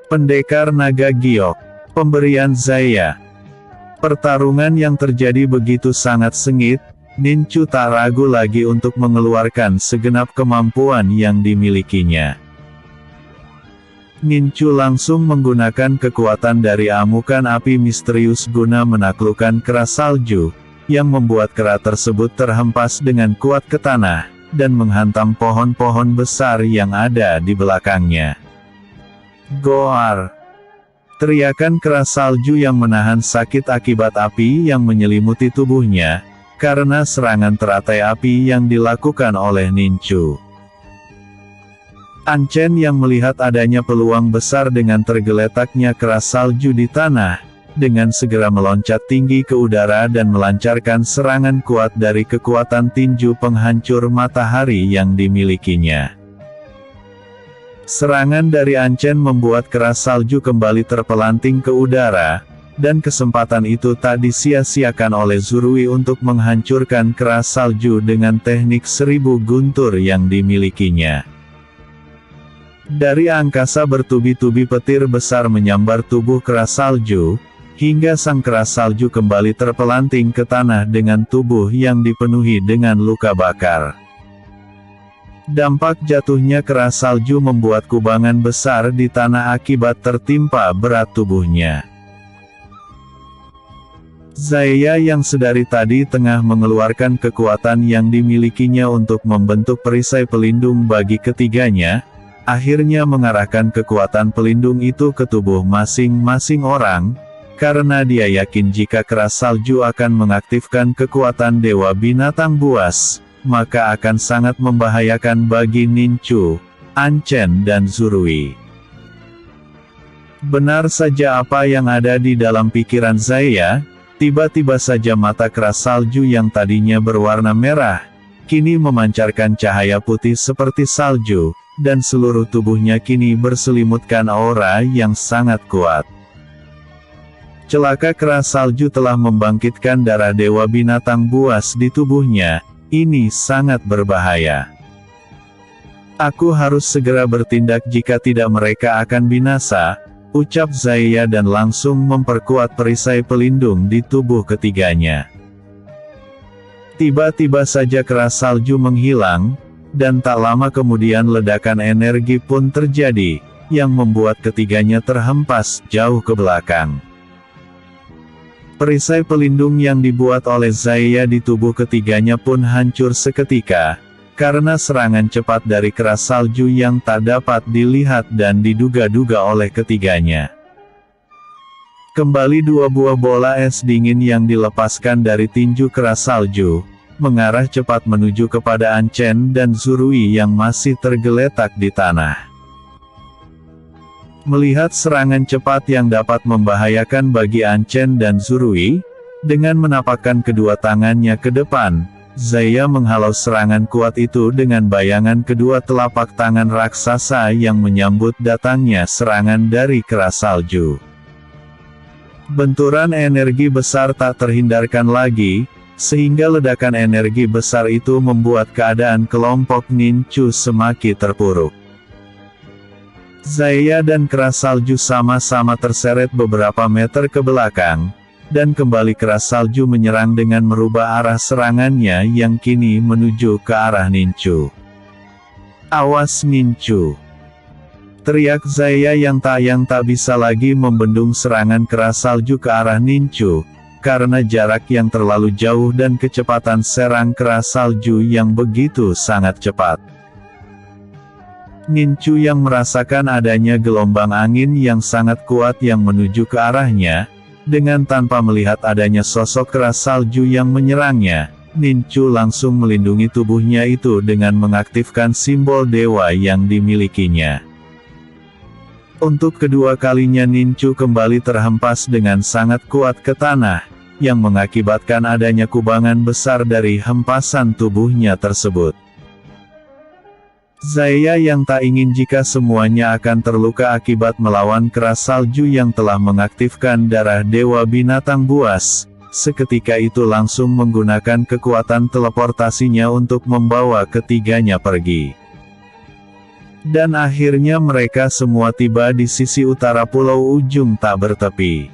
Pendekar Naga Giok. Pemberian Zaya. Pertarungan yang terjadi begitu sangat sengit, Ninchu tak ragu lagi untuk mengeluarkan segenap kemampuan yang dimilikinya. Ninchu langsung menggunakan kekuatan dari amukan api misterius guna menaklukkan kera salju, yang membuat kera tersebut terhempas dengan kuat ke tanah, dan menghantam pohon-pohon besar yang ada di belakangnya. Goar! Teriakan kera salju yang menahan sakit akibat api yang menyelimuti tubuhnya, karena serangan teratai api yang dilakukan oleh Ninchu. Anchen yang melihat adanya peluang besar dengan tergeletaknya kera salju di tanah, dengan segera meloncat tinggi ke udara dan melancarkan serangan kuat dari kekuatan tinju penghancur matahari yang dimilikinya. Serangan dari Anchen membuat kera salju kembali terpelanting ke udara, dan kesempatan itu tak disia-siakan oleh Zurui untuk menghancurkan kera salju dengan teknik 1000 guntur yang dimilikinya. Dari angkasa bertubi-tubi petir besar menyambar tubuh kera salju, hingga sang kera salju kembali terpelanting ke tanah dengan tubuh yang dipenuhi dengan luka bakar. Dampak jatuhnya kera salju membuat kubangan besar di tanah akibat tertimpa berat tubuhnya. Zaya yang sedari tadi tengah mengeluarkan kekuatan yang dimilikinya untuk membentuk perisai pelindung bagi ketiganya, akhirnya mengarahkan kekuatan pelindung itu ke tubuh masing-masing orang, karena dia yakin jika kera salju akan mengaktifkan kekuatan Dewa Binatang Buas, maka akan sangat membahayakan bagi Ninchu, Anchen dan Zurui. Benar saja apa yang ada di dalam pikiran Zaya, tiba-tiba saja mata kera salju yang tadinya berwarna merah, kini memancarkan cahaya putih seperti salju, dan seluruh tubuhnya kini berselimutkan aura yang sangat kuat. Celaka kera salju telah membangkitkan darah Dewa Binatang Buas di tubuhnya. Ini sangat berbahaya. Aku harus segera bertindak jika tidak mereka akan binasa, ucap Zaya dan langsung memperkuat perisai pelindung di tubuh ketiganya. Tiba-tiba saja kera salju menghilang, dan tak lama kemudian ledakan energi pun terjadi, yang membuat ketiganya terhempas jauh ke belakang. Perisai pelindung yang dibuat oleh Zaya di tubuh ketiganya pun hancur seketika, karena serangan cepat dari kera salju yang tak dapat dilihat dan diduga-duga oleh ketiganya. Kembali dua buah bola es dingin yang dilepaskan dari tinju kera salju, mengarah cepat menuju kepada Anchen dan Zurui yang masih tergeletak di tanah. Melihat serangan cepat yang dapat membahayakan bagi Anchen dan Zurui, dengan menapakkan kedua tangannya ke depan, Zaya menghalau serangan kuat itu dengan bayangan kedua telapak tangan raksasa yang menyambut datangnya serangan dari kera salju. Benturan energi besar tak terhindarkan lagi, sehingga ledakan energi besar itu membuat keadaan kelompok Ninchu semakin terpuruk. Zaya dan kera salju sama-sama terseret beberapa meter ke belakang, dan kembali kera salju menyerang dengan merubah arah serangannya yang kini menuju ke arah Ninchu. Awas Ninchu! Teriak Zaya yang tak bisa lagi membendung serangan kera salju ke arah Ninchu, karena jarak yang terlalu jauh dan kecepatan serang kera salju yang begitu sangat cepat. Ninchu yang merasakan adanya gelombang angin yang sangat kuat yang menuju ke arahnya, dengan tanpa melihat adanya sosok kera salju yang menyerangnya, Ninchu langsung melindungi tubuhnya itu dengan mengaktifkan simbol dewa yang dimilikinya. Untuk kedua kalinya Ninchu kembali terhempas dengan sangat kuat ke tanah, yang mengakibatkan adanya kubangan besar dari hempasan tubuhnya tersebut. Zaya yang tak ingin jika semuanya akan terluka akibat melawan kera salju yang telah mengaktifkan darah Dewa Binatang Buas, seketika itu langsung menggunakan kekuatan teleportasinya untuk membawa ketiganya pergi. Dan akhirnya mereka semua tiba di sisi utara pulau ujung tak bertepi.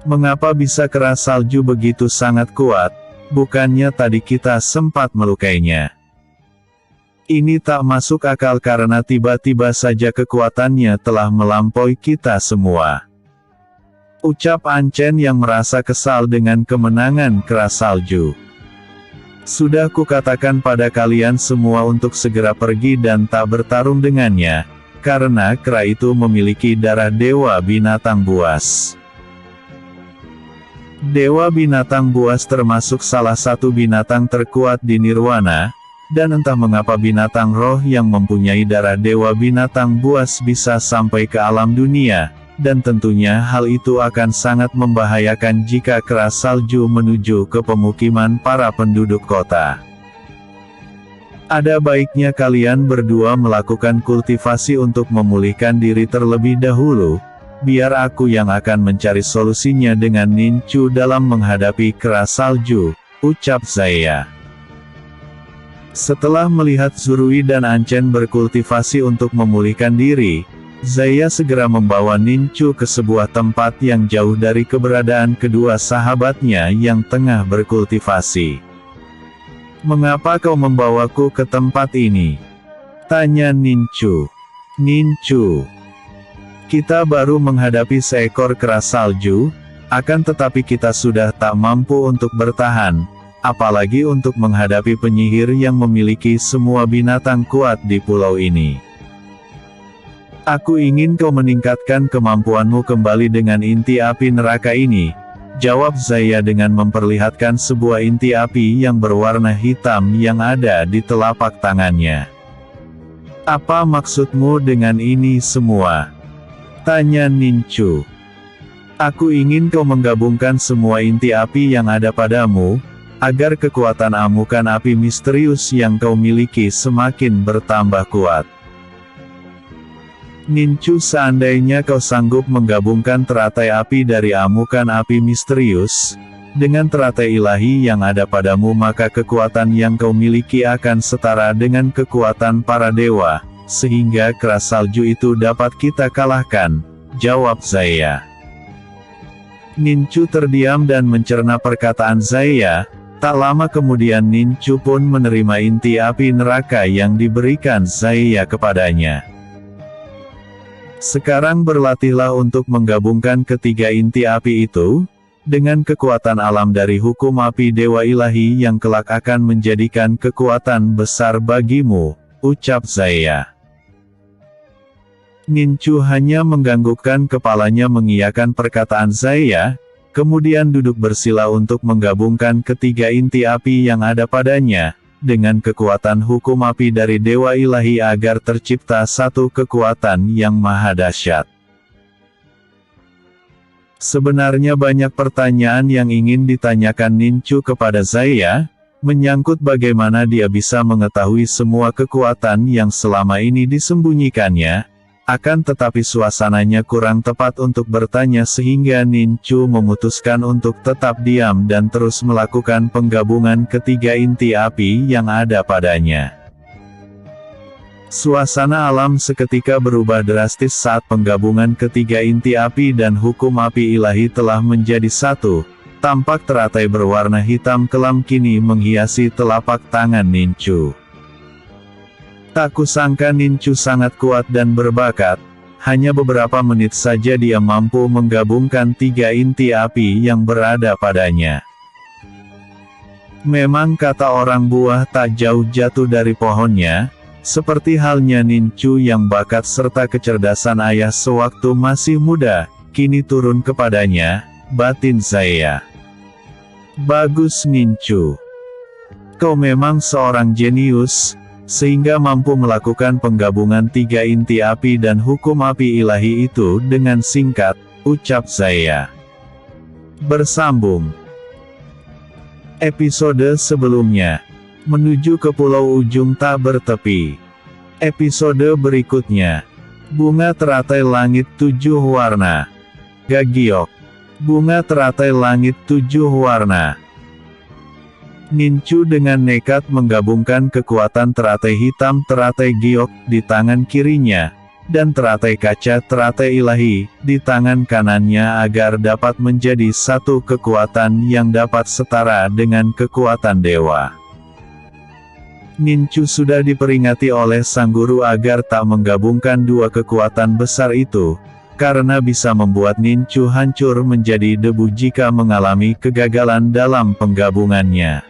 Mengapa bisa keras salju begitu sangat kuat? Bukannya tadi kita sempat melukainya. Ini tak masuk akal karena tiba-tiba saja kekuatannya telah melampaui kita semua. Ucap Ancen yang merasa kesal dengan kemenangan keras salju. Sudah kukatakan pada kalian semua untuk segera pergi dan tak bertarung dengannya, karena kera itu memiliki darah dewa binatang buas. Dewa binatang buas termasuk salah satu binatang terkuat di Nirwana, dan entah mengapa binatang roh yang mempunyai darah dewa binatang buas bisa sampai ke alam dunia, dan tentunya hal itu akan sangat membahayakan jika keras salju menuju ke pemukiman para penduduk kota. Ada baiknya kalian berdua melakukan kultivasi untuk memulihkan diri terlebih dahulu, biar aku yang akan mencari solusinya dengan Nincu dalam menghadapi keras salju, ucap Zaya. Setelah melihat Zurui dan Ancen berkultivasi untuk memulihkan diri, Zaya segera membawa Nincu ke sebuah tempat yang jauh dari keberadaan kedua sahabatnya yang tengah berkultivasi. "Mengapa kau membawaku ke tempat ini?" tanya Nincu. "Nincu, kita baru menghadapi seekor keras salju, akan tetapi kita sudah tak mampu untuk bertahan, apalagi untuk menghadapi penyihir yang memiliki semua binatang kuat di pulau ini. Aku ingin kau meningkatkan kemampuanmu kembali dengan inti api neraka ini," jawab Zaya dengan memperlihatkan sebuah inti api yang berwarna hitam yang ada di telapak tangannya. "Apa maksudmu dengan ini semua?" tanya Nincu. "Aku ingin kau menggabungkan semua inti api yang ada padamu, agar kekuatan amukan api misterius yang kau miliki semakin bertambah kuat. Nincu, seandainya kau sanggup menggabungkan teratai api dari amukan api misterius dengan teratai ilahi yang ada padamu, maka kekuatan yang kau miliki akan setara dengan kekuatan para dewa, sehingga keras salju itu dapat kita kalahkan," jawab Zaya. Nincu terdiam dan mencerna perkataan Zaya. Tak lama kemudian Nincu pun menerima inti api neraka yang diberikan Zaya kepadanya. "Sekarang berlatihlah untuk menggabungkan ketiga inti api itu, dengan kekuatan alam dari hukum api dewa ilahi yang kelak akan menjadikan kekuatan besar bagimu," ucap Zaya. Nincu hanya menganggukkan kepalanya mengiyakan perkataan Zaya, kemudian duduk bersila untuk menggabungkan ketiga inti api yang ada padanya, dengan kekuatan hukum api dari dewa ilahi agar tercipta satu kekuatan yang maha dahsyat. Sebenarnya banyak pertanyaan yang ingin ditanyakan Nincu kepada Zaya, menyangkut bagaimana dia bisa mengetahui semua kekuatan yang selama ini disembunyikannya, akan tetapi suasananya kurang tepat untuk bertanya sehingga Nincu memutuskan untuk tetap diam dan terus melakukan penggabungan ketiga inti api yang ada padanya. Suasana alam seketika berubah drastis saat penggabungan ketiga inti api dan hukum api ilahi telah menjadi satu. Tampak teratai berwarna hitam kelam kini menghiasi telapak tangan Nincu. Tak kusangka Nincu sangat kuat dan berbakat, hanya beberapa menit saja dia mampu menggabungkan tiga inti api yang berada padanya. Memang kata orang buah tak jauh jatuh dari pohonnya, seperti halnya Nincu yang bakat serta kecerdasan ayah sewaktu masih muda, kini turun kepadanya, batin Zaya. "Bagus Nincu. Kau memang seorang jenius, sehingga mampu melakukan penggabungan tiga inti api dan hukum api ilahi itu dengan singkat," ucap Zaya. Bersambung. Episode sebelumnya. Menuju ke pulau ujung tak bertepi. Episode berikutnya. Bunga teratai langit 7 warna. Gagiok. Bunga teratai langit 7 warna. Nincu dengan nekat menggabungkan kekuatan teratai hitam teratai giok di tangan kirinya, dan teratai kaca teratai ilahi di tangan kanannya agar dapat menjadi satu kekuatan yang dapat setara dengan kekuatan dewa. Nincu sudah diperingati oleh sang guru agar tak menggabungkan dua kekuatan besar itu, karena bisa membuat Nincu hancur menjadi debu jika mengalami kegagalan dalam penggabungannya.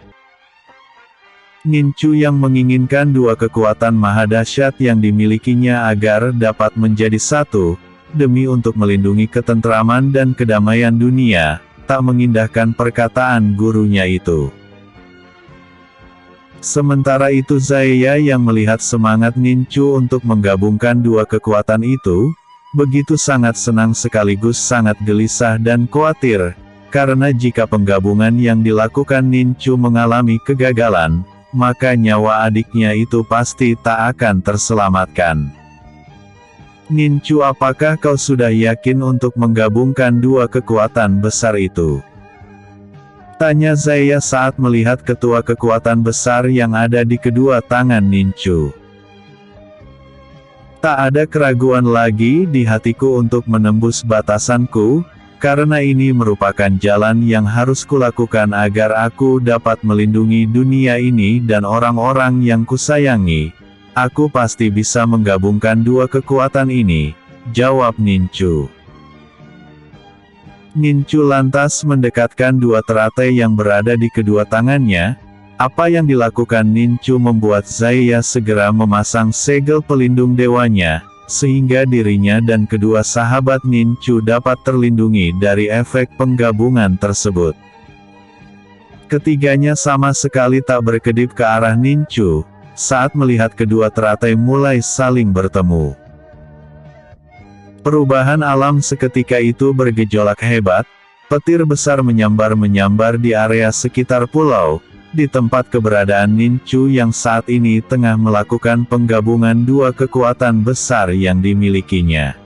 Nincu yang menginginkan dua kekuatan maha dahsyat yang dimilikinya agar dapat menjadi satu, demi untuk melindungi ketentraman dan kedamaian dunia, tak mengindahkan perkataan gurunya itu. Sementara itu Zaya yang melihat semangat Nincu untuk menggabungkan dua kekuatan itu, begitu sangat senang sekaligus sangat gelisah dan khawatir, karena jika penggabungan yang dilakukan Nincu mengalami kegagalan, maka nyawa adiknya itu pasti tak akan terselamatkan. Nincu, apakah kau sudah yakin untuk menggabungkan dua kekuatan besar itu? Tanya Zaya saat melihat ketua kekuatan besar yang ada di kedua tangan Nincu. Tak ada keraguan lagi di hatiku untuk menembus batasanku, karena ini merupakan jalan yang harus kulakukan agar aku dapat melindungi dunia ini dan orang-orang yang kusayangi. Aku pasti bisa menggabungkan dua kekuatan ini, jawab Nincu. Nincu lantas mendekatkan dua teratai yang berada di kedua tangannya. Apa yang dilakukan Nincu membuat Zaya segera memasang segel pelindung dewanya, sehingga dirinya dan kedua sahabat Nincu dapat terlindungi dari efek penggabungan tersebut. Ketiganya sama sekali tak berkedip ke arah Nincu, saat melihat kedua teratai mulai saling bertemu. Perubahan alam seketika itu bergejolak hebat, petir besar menyambar-menyambar di area sekitar pulau, di tempat keberadaan Nincu yang saat ini tengah melakukan penggabungan dua kekuatan besar yang dimilikinya.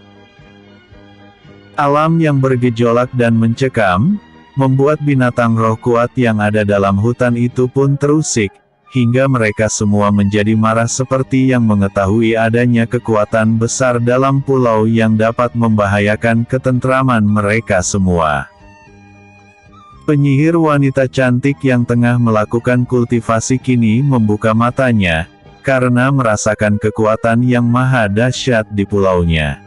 Alam yang bergejolak dan mencekam, membuat binatang roh kuat yang ada dalam hutan itu pun terusik, hingga mereka semua menjadi marah seperti yang mengetahui adanya kekuatan besar dalam pulau yang dapat membahayakan ketentraman mereka semua. Penyihir wanita cantik yang tengah melakukan kultivasi kini membuka matanya, karena merasakan kekuatan yang maha dahsyat di pulaunya.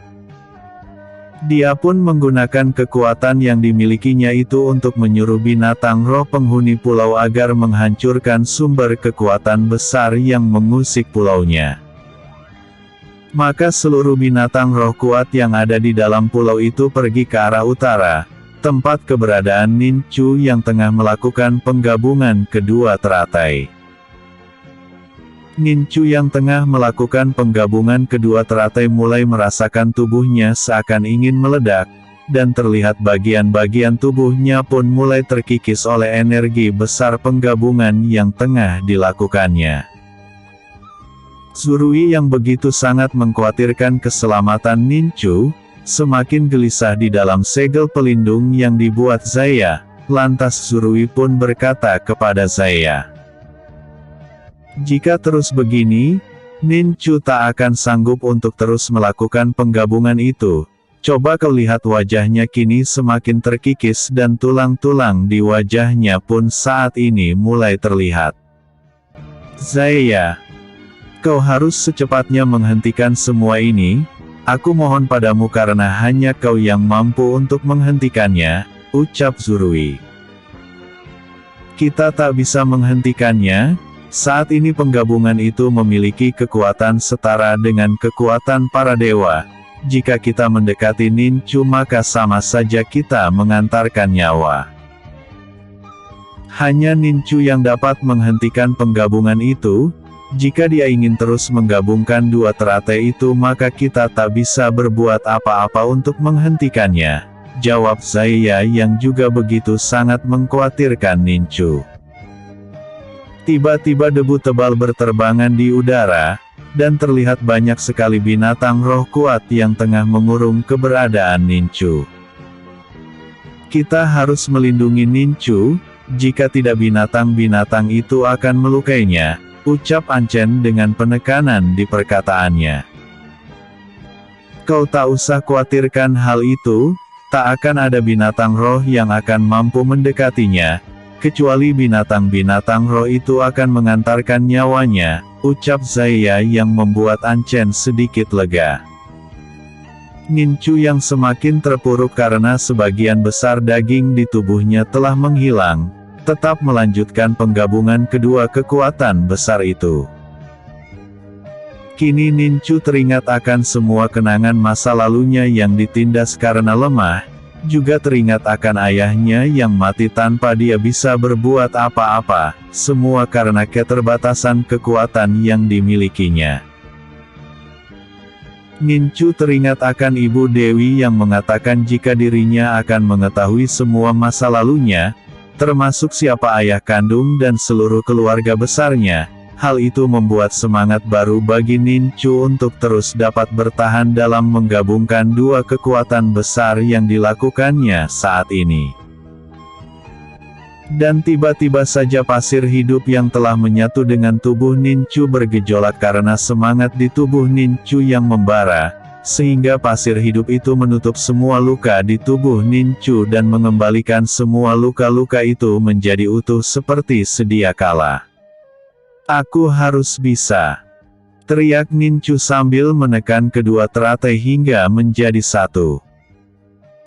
Dia pun menggunakan kekuatan yang dimilikinya itu untuk menyuruh binatang roh penghuni pulau agar menghancurkan sumber kekuatan besar yang mengusik pulaunya. Maka seluruh binatang roh kuat yang ada di dalam pulau itu pergi ke arah utara, tempat keberadaan Nincu yang tengah melakukan penggabungan kedua teratai. Nincu yang tengah melakukan penggabungan kedua teratai mulai merasakan tubuhnya seakan ingin meledak, dan terlihat bagian-bagian tubuhnya pun mulai terkikis oleh energi besar penggabungan yang tengah dilakukannya. Zurui yang begitu sangat mengkhawatirkan keselamatan Nincu, semakin gelisah di dalam segel pelindung yang dibuat Zaya. Lantas Zurui pun berkata kepada Zaya, "Jika terus begini, Nincu tak akan sanggup untuk terus melakukan penggabungan itu. Coba kau lihat wajahnya kini semakin terkikis dan tulang-tulang di wajahnya pun saat ini mulai terlihat. Zaya, kau harus secepatnya menghentikan semua ini. Aku mohon padamu karena hanya kau yang mampu untuk menghentikannya," ucap Zurui. "Kita tak bisa menghentikannya. Saat ini penggabungan itu memiliki kekuatan setara dengan kekuatan para dewa. Jika kita mendekati Nincu maka sama saja kita mengantarkan nyawa. Hanya Nincu yang dapat menghentikan penggabungan itu. Jika dia ingin terus menggabungkan dua teratai itu maka kita tak bisa berbuat apa-apa untuk menghentikannya," jawab Zaya yang juga begitu sangat mengkhawatirkan Nincu. Tiba-tiba debu tebal berterbangan di udara, dan terlihat banyak sekali binatang roh kuat yang tengah mengurung keberadaan Nincu. "Kita harus melindungi Nincu," jika tidak binatang-binatang itu akan melukainya, ucap Ancen dengan penekanan di perkataannya. Kau tak usah khawatirkan hal itu, tak akan ada binatang roh yang akan mampu mendekatinya, kecuali binatang-binatang roh itu akan mengantarkan nyawanya, ucap Zaya yang membuat Ancen sedikit lega. Nincu yang semakin terpuruk karena sebagian besar daging di tubuhnya telah menghilang, tetap melanjutkan penggabungan kedua kekuatan besar itu. Kini Nincu teringat akan semua kenangan masa lalunya yang ditindas karena lemah, juga teringat akan ayahnya yang mati tanpa dia bisa berbuat apa-apa, semua karena keterbatasan kekuatan yang dimilikinya. Nincu teringat akan Ibu Dewi yang mengatakan jika dirinya akan mengetahui semua masa lalunya, termasuk siapa ayah kandung dan seluruh keluarga besarnya. Hal itu membuat semangat baru bagi Nincu untuk terus dapat bertahan dalam menggabungkan dua kekuatan besar yang dilakukannya saat ini. Dan tiba-tiba saja pasir hidup yang telah menyatu dengan tubuh Nincu bergejolak karena semangat di tubuh Nincu yang membara, sehingga pasir hidup itu menutup semua luka di tubuh Nincu dan mengembalikan semua luka-luka itu menjadi utuh seperti sedia kala. Aku harus bisa, teriak Nincu sambil menekan kedua teratai hingga menjadi satu.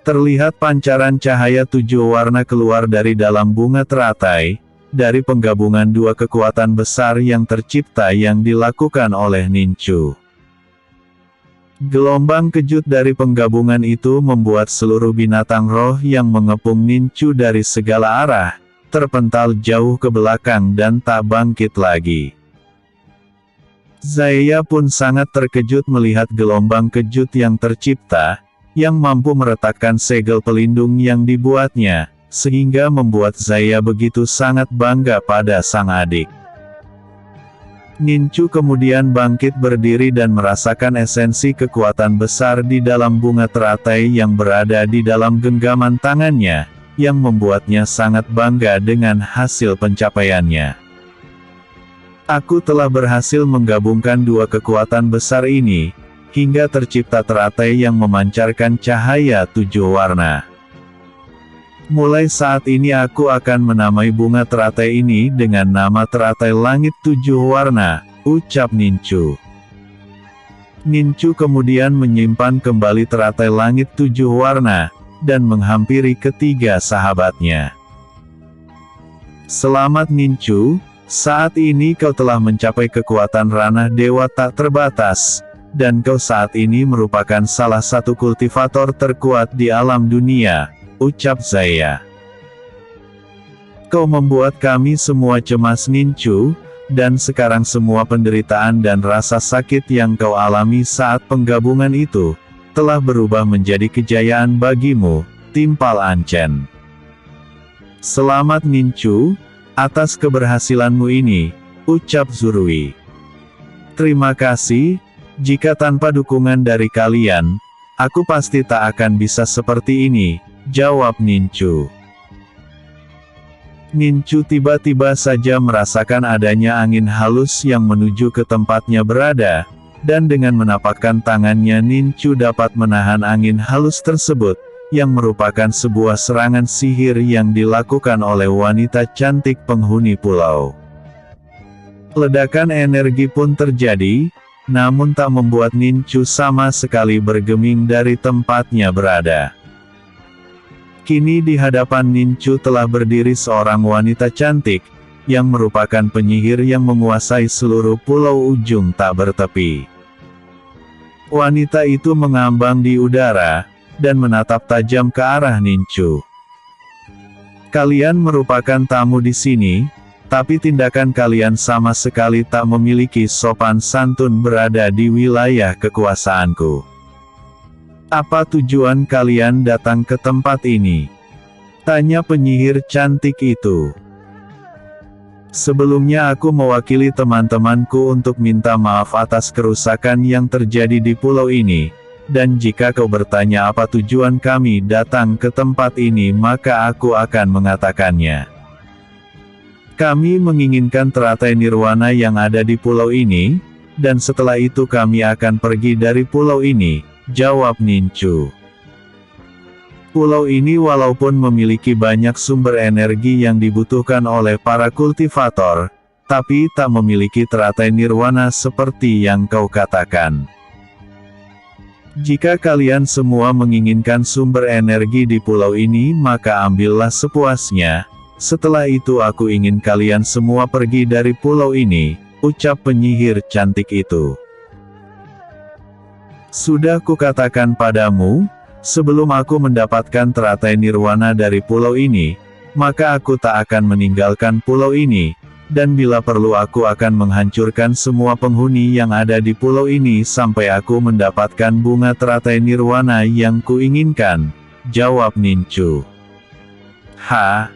Terlihat pancaran cahaya 7 warna keluar dari dalam bunga teratai, dari penggabungan dua kekuatan besar yang tercipta yang dilakukan oleh Nincu. Gelombang kejut dari penggabungan itu membuat seluruh binatang roh yang mengepung Nincu dari segala arah, terpental jauh ke belakang dan tak bangkit lagi. Zaya pun sangat terkejut melihat gelombang kejut yang tercipta, yang mampu meretakkan segel pelindung yang dibuatnya, sehingga membuat Zaya begitu sangat bangga pada sang adik. Nincu kemudian bangkit berdiri dan merasakan esensi kekuatan besar di dalam bunga teratai yang berada di dalam genggaman tangannya, yang membuatnya sangat bangga dengan hasil pencapaiannya. Aku telah berhasil menggabungkan dua kekuatan besar ini, hingga tercipta teratai yang memancarkan cahaya 7 warna. Mulai saat ini aku akan menamai bunga teratai ini dengan nama teratai langit 7 warna, ucap Nincu. Nincu kemudian menyimpan kembali teratai langit 7 warna, dan menghampiri ketiga sahabatnya. Selamat Nincu, saat ini kau telah mencapai kekuatan ranah dewa tak terbatas, dan kau saat ini merupakan salah satu kultivator terkuat di alam dunia, ucap Zaya. Kau membuat kami semua cemas Nincu, dan sekarang semua penderitaan dan rasa sakit yang kau alami saat penggabungan itu, telah berubah menjadi kejayaan bagimu, timpal Ancen. Selamat Nincu, atas keberhasilanmu ini, ucap Zurui. Terima kasih. Jika tanpa dukungan dari kalian, aku pasti tak akan bisa seperti ini, jawab Nincu. Nincu tiba-tiba saja merasakan adanya angin halus yang menuju ke tempatnya berada, dan dengan menapakkan tangannya Nincu dapat menahan angin halus tersebut, yang merupakan sebuah serangan sihir yang dilakukan oleh wanita cantik penghuni pulau. Ledakan energi pun terjadi, namun tak membuat Nincu sama sekali bergeming dari tempatnya berada. Kini di hadapan Nincu telah berdiri seorang wanita cantik, yang merupakan penyihir yang menguasai seluruh pulau ujung tak bertepi. Wanita itu mengambang di udara, dan menatap tajam ke arah Nincu. Kalian merupakan tamu di sini, tapi tindakan kalian sama sekali tak memiliki sopan santun berada di wilayah kekuasaanku. Apa tujuan kalian datang ke tempat ini? Tanya penyihir cantik itu. Sebelumnya aku mewakili teman-temanku untuk minta maaf atas kerusakan yang terjadi di pulau ini, dan jika kau bertanya apa tujuan kami datang ke tempat ini maka aku akan mengatakannya. Kami menginginkan teratai nirwana yang ada di pulau ini, dan setelah itu kami akan pergi dari pulau ini, jawab Nincu. Pulau ini walaupun memiliki banyak sumber energi yang dibutuhkan oleh para kultivator, tapi tak memiliki teratai nirwana seperti yang kau katakan. Jika kalian semua menginginkan sumber energi di pulau ini maka ambillah sepuasnya, setelah itu aku ingin kalian semua pergi dari pulau ini, ucap penyihir cantik itu. Sudah kukatakan padamu, sebelum aku mendapatkan teratai nirwana dari pulau ini, maka aku tak akan meninggalkan pulau ini, dan bila perlu aku akan menghancurkan semua penghuni yang ada di pulau ini sampai aku mendapatkan bunga teratai nirwana yang kuinginkan, jawab Nincu. Ha,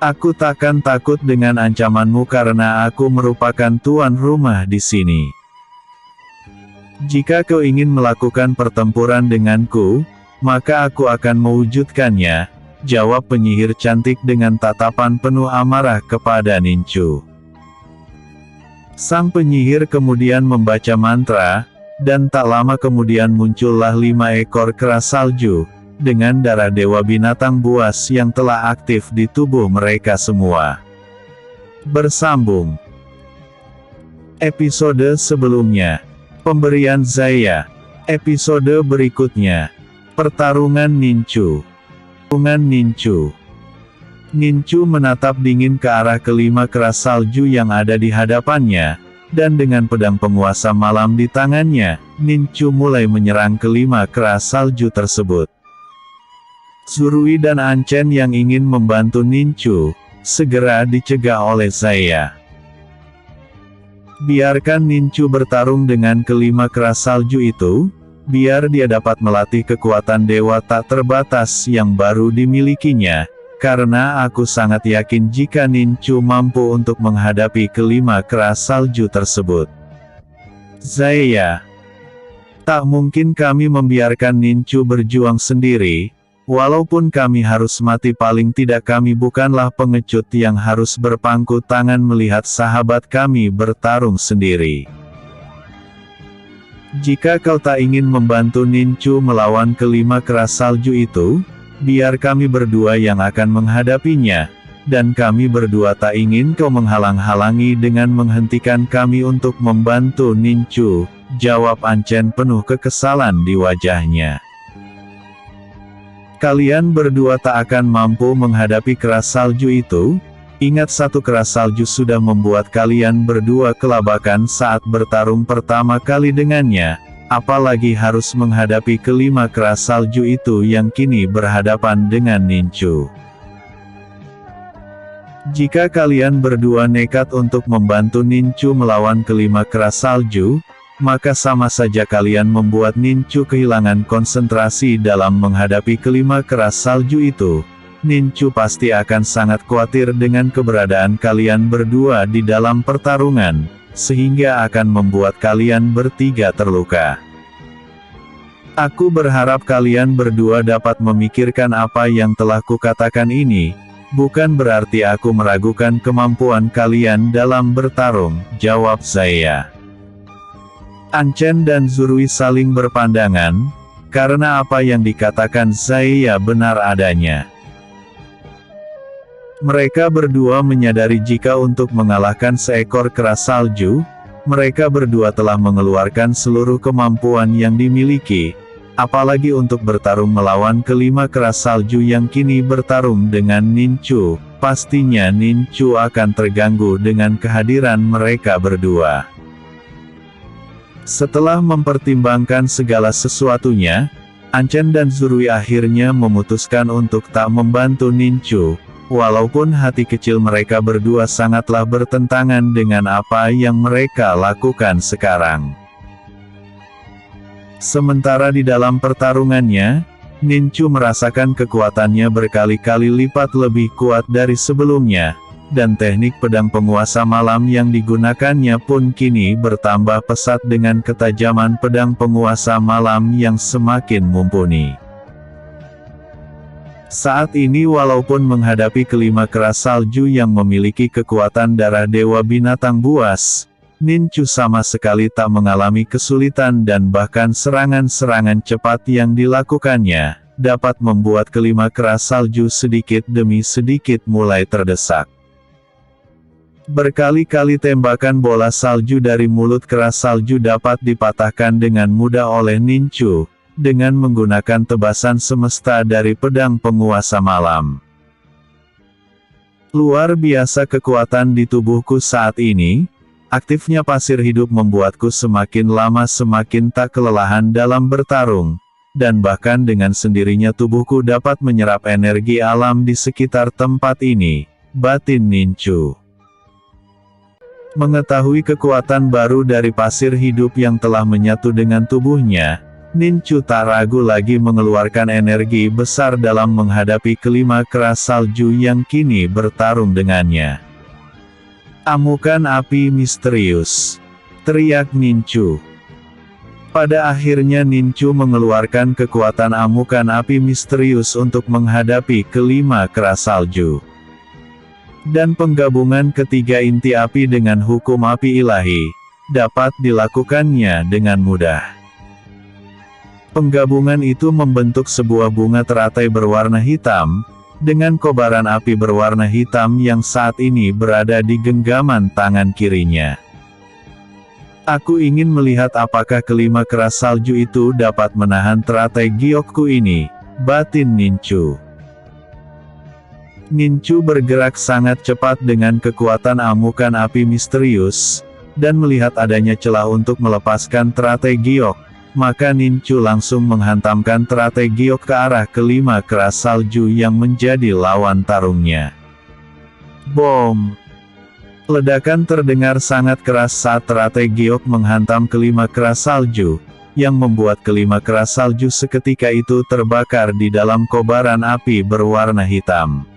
aku takkan takut dengan ancamanmu karena aku merupakan tuan rumah di sini. Jika kau ingin melakukan pertempuran denganku, maka aku akan mewujudkannya, jawab penyihir cantik dengan tatapan penuh amarah kepada Nincu. Sang penyihir kemudian membaca mantra, dan tak lama kemudian muncullah 5 ekor kera salju, dengan darah dewa binatang buas yang telah aktif di tubuh mereka semua. Bersambung. Episode sebelumnya. Pemberian Zaya. Episode berikutnya. Pertarungan Nincu. Nincu menatap dingin ke arah kelima kera salju yang ada di hadapannya, dan dengan pedang penguasa malam di tangannya, Nincu mulai menyerang kelima kera salju tersebut. Zurui dan Anchen yang ingin membantu Nincu, segera dicegah oleh Zaya. Biarkan Nincu bertarung dengan kelima kera salju itu, biar dia dapat melatih kekuatan dewa tak terbatas yang baru dimilikinya, karena aku sangat yakin jika Nincu mampu untuk menghadapi kelima kera salju tersebut. Zaya, tak mungkin kami membiarkan Nincu berjuang sendiri, walaupun kami harus mati paling tidak kami bukanlah pengecut yang harus berpangku tangan melihat sahabat kami bertarung sendiri. Jika kau tak ingin membantu Nincu melawan kelima kera salju itu, biar kami berdua yang akan menghadapinya, dan kami berdua tak ingin kau menghalang-halangi dengan menghentikan kami untuk membantu Nincu, jawab Anchen penuh kekesalan di wajahnya. Kalian berdua tak akan mampu menghadapi kera salju itu. Ingat, satu kera salju sudah membuat kalian berdua kelabakan saat bertarung pertama kali dengannya, apalagi harus menghadapi kelima kera salju itu yang kini berhadapan dengan Nincu. Jika kalian berdua nekat untuk membantu Nincu melawan kelima kera salju, maka sama saja kalian membuat Nincu kehilangan konsentrasi dalam menghadapi kelima kera salju itu. Nincu pasti akan sangat khawatir dengan keberadaan kalian berdua di dalam pertarungan, sehingga akan membuat kalian bertiga terluka. Aku berharap kalian berdua dapat memikirkan apa yang telah kukatakan ini, bukan berarti aku meragukan kemampuan kalian dalam bertarung, jawab Zaya. Anchen dan Zurui saling berpandangan, karena apa yang dikatakan Zaya benar adanya. Mereka berdua menyadari jika untuk mengalahkan seekor kera salju, mereka berdua telah mengeluarkan seluruh kemampuan yang dimiliki, apalagi untuk bertarung melawan kelima kera salju yang kini bertarung dengan Nincu, pastinya Nincu akan terganggu dengan kehadiran mereka berdua. Setelah mempertimbangkan segala sesuatunya, Anchen dan Zurui akhirnya memutuskan untuk tak membantu Nincu, walaupun hati kecil mereka berdua sangatlah bertentangan dengan apa yang mereka lakukan sekarang. Sementara di dalam pertarungannya, Nincu merasakan kekuatannya berkali-kali lipat lebih kuat dari sebelumnya, dan teknik pedang penguasa malam yang digunakannya pun kini bertambah pesat dengan ketajaman pedang penguasa malam yang semakin mumpuni. Saat ini walaupun menghadapi kelima keras salju yang memiliki kekuatan darah dewa binatang buas, Nincu sama sekali tak mengalami kesulitan dan bahkan serangan-serangan cepat yang dilakukannya, dapat membuat kelima keras salju sedikit demi sedikit mulai terdesak. Berkali-kali tembakan bola salju dari mulut keras salju dapat dipatahkan dengan mudah oleh Nincu, dengan menggunakan tebasan semesta dari pedang penguasa malam. Luar biasa kekuatan di tubuhku saat ini, aktifnya pasir hidup membuatku semakin lama semakin tak kelelahan dalam bertarung, dan bahkan dengan sendirinya tubuhku dapat menyerap energi alam di sekitar tempat ini, batin Nincu. Mengetahui kekuatan baru dari pasir hidup yang telah menyatu dengan tubuhnya, Nincu tak ragu lagi mengeluarkan energi besar dalam menghadapi kelima keras salju yang kini bertarung dengannya. Amukan api misterius, teriak Nincu. Pada akhirnya Nincu mengeluarkan kekuatan amukan api misterius untuk menghadapi kelima keras salju. Dan penggabungan ketiga inti api dengan hukum api ilahi, dapat dilakukannya dengan mudah. Penggabungan itu membentuk sebuah bunga teratai berwarna hitam, dengan kobaran api berwarna hitam yang saat ini berada di genggaman tangan kirinya. Aku ingin melihat apakah kelima keras salju itu dapat menahan teratai giokku ini, batin Nincu. Nincu bergerak sangat cepat dengan kekuatan amukan api misterius, dan melihat adanya celah untuk melepaskan teratai giok. Maka Nincu langsung menghantamkan teratai giok ke arah kelima keras salju yang menjadi lawan tarungnya. Bom! Ledakan terdengar sangat keras saat teratai giok menghantam kelima keras salju, yang membuat kelima keras salju seketika itu terbakar di dalam kobaran api berwarna hitam.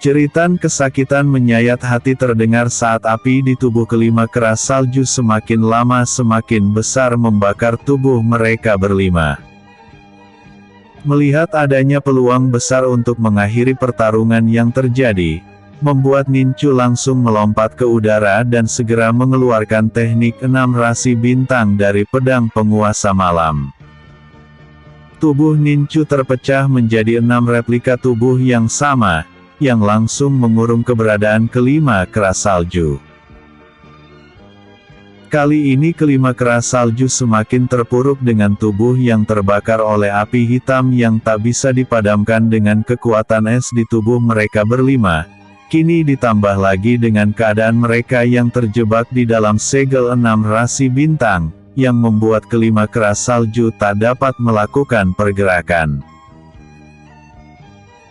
Jeritan kesakitan menyayat hati terdengar saat api di tubuh kelima keras salju semakin lama semakin besar membakar tubuh mereka berlima. Melihat adanya peluang besar untuk mengakhiri pertarungan yang terjadi, membuat Nincu langsung melompat ke udara dan segera mengeluarkan teknik 6 rasi bintang dari pedang penguasa malam. Tubuh Nincu terpecah menjadi 6 replika tubuh yang sama, yang langsung mengurung keberadaan kelima keras salju. Kali ini kelima keras salju semakin terpuruk dengan tubuh yang terbakar oleh api hitam yang tak bisa dipadamkan dengan kekuatan es di tubuh mereka berlima. Kini ditambah lagi dengan keadaan mereka yang terjebak di dalam segel 6 rasi bintang, yang membuat kelima keras salju tak dapat melakukan pergerakan.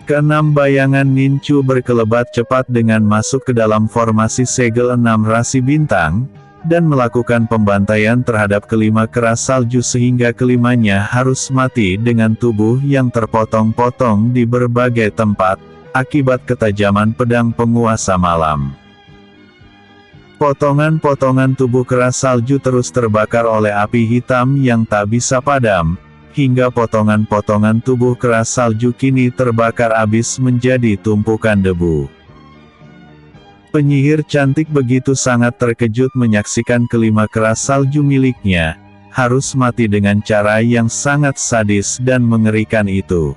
Keenam bayangan Nincu berkelebat cepat dengan masuk ke dalam formasi segel 6 rasi bintang, dan melakukan pembantaian terhadap kelima keras salju sehingga kelimanya harus mati dengan tubuh yang terpotong-potong di berbagai tempat, akibat ketajaman pedang penguasa malam. Potongan-potongan tubuh keras salju terus terbakar oleh api hitam yang tak bisa padam, hingga potongan-potongan tubuh keras salju kini terbakar habis menjadi tumpukan debu. Penyihir cantik begitu sangat terkejut menyaksikan kelima keras salju miliknya, harus mati dengan cara yang sangat sadis dan mengerikan itu.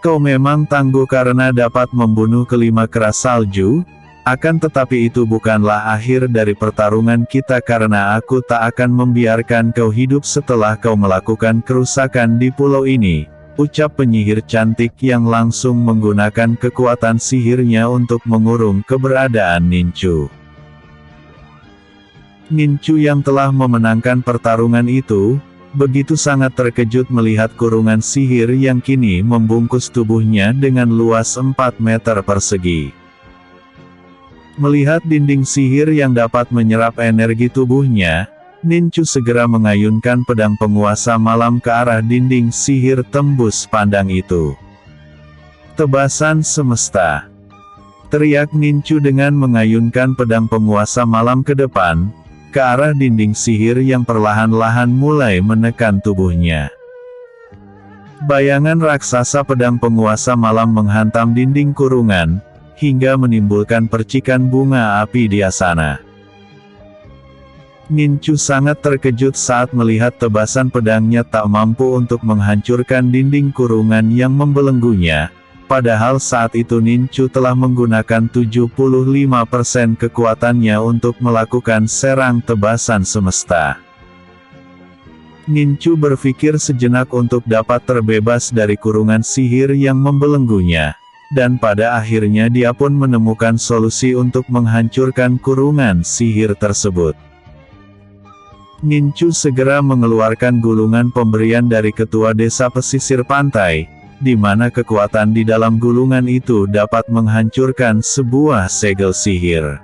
Kau memang tangguh karena dapat membunuh kelima keras salju, akan tetapi itu bukanlah akhir dari pertarungan kita karena aku tak akan membiarkan kau hidup setelah kau melakukan kerusakan di pulau ini, ucap penyihir cantik yang langsung menggunakan kekuatan sihirnya untuk mengurung keberadaan Nincu. Nincu yang telah memenangkan pertarungan itu, begitu sangat terkejut melihat kurungan sihir yang kini membungkus tubuhnya dengan luas 4 meter persegi. Melihat dinding sihir yang dapat menyerap energi tubuhnya, Nincu segera mengayunkan pedang penguasa malam ke arah dinding sihir tembus pandang itu. Tebasan semesta! Teriak Nincu dengan mengayunkan pedang penguasa malam ke depan, ke arah dinding sihir yang perlahan-lahan mulai menekan tubuhnya. Bayangan raksasa pedang penguasa malam menghantam dinding kurungan, hingga menimbulkan percikan bunga api di asana. Nincu sangat terkejut saat melihat tebasan pedangnya tak mampu untuk menghancurkan dinding kurungan yang membelenggunya, padahal saat itu Nincu telah menggunakan 75% kekuatannya untuk melakukan serang tebasan semesta. Nincu berpikir sejenak untuk dapat terbebas dari kurungan sihir yang membelenggunya, dan pada akhirnya dia pun menemukan solusi untuk menghancurkan kurungan sihir tersebut. Nincu segera mengeluarkan gulungan pemberian dari ketua desa pesisir pantai, di mana kekuatan di dalam gulungan itu dapat menghancurkan sebuah segel sihir.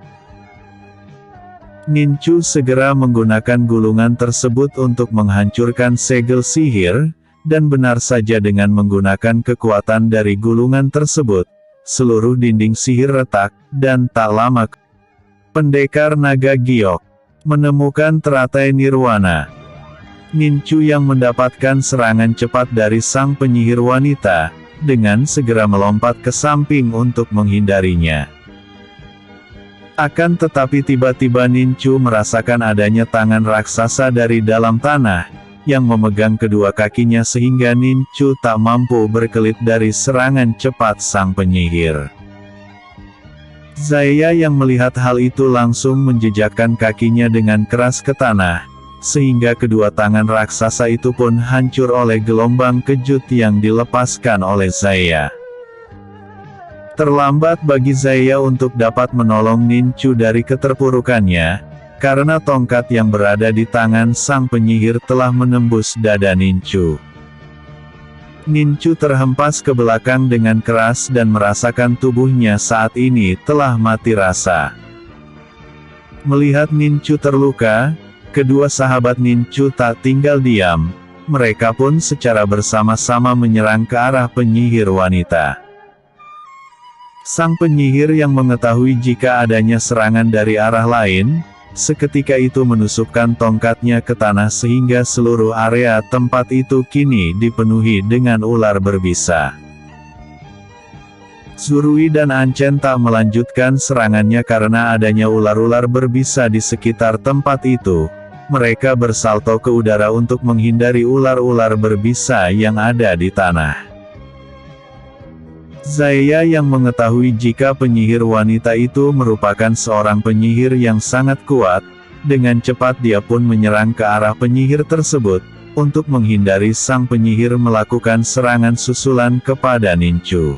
Nincu segera menggunakan gulungan tersebut untuk menghancurkan segel sihir, dan benar saja dengan menggunakan kekuatan dari gulungan tersebut, seluruh dinding sihir retak, dan tak lama pendekar naga giok menemukan teratai nirwana. Nincu yang mendapatkan serangan cepat dari sang penyihir wanita, dengan segera melompat ke samping untuk menghindarinya. Akan tetapi tiba-tiba Nincu merasakan adanya tangan raksasa dari dalam tanah, yang memegang kedua kakinya sehingga Nincu tak mampu berkelit dari serangan cepat sang penyihir. Zaya yang melihat hal itu langsung menjejakkan kakinya dengan keras ke tanah, sehingga kedua tangan raksasa itu pun hancur oleh gelombang kejut yang dilepaskan oleh Zaya. Terlambat bagi Zaya untuk dapat menolong Nincu dari keterpurukannya, karena tongkat yang berada di tangan sang penyihir telah menembus dada Nincu. Nincu terhempas ke belakang dengan keras dan merasakan tubuhnya saat ini telah mati rasa. Melihat Nincu terluka, kedua sahabat Nincu tak tinggal diam, mereka pun secara bersama-sama menyerang ke arah penyihir wanita. Sang penyihir yang mengetahui jika adanya serangan dari arah lain, seketika itu menusukkan tongkatnya ke tanah sehingga seluruh area tempat itu kini dipenuhi dengan ular berbisa. Zurui dan Ancen tak melanjutkan serangannya karena adanya ular-ular berbisa di sekitar tempat itu. Mereka bersalto ke udara untuk menghindari ular-ular berbisa yang ada di tanah. Zaya yang mengetahui jika penyihir wanita itu merupakan seorang penyihir yang sangat kuat, dengan cepat dia pun menyerang ke arah penyihir tersebut, untuk menghindari sang penyihir melakukan serangan susulan kepada Nincu.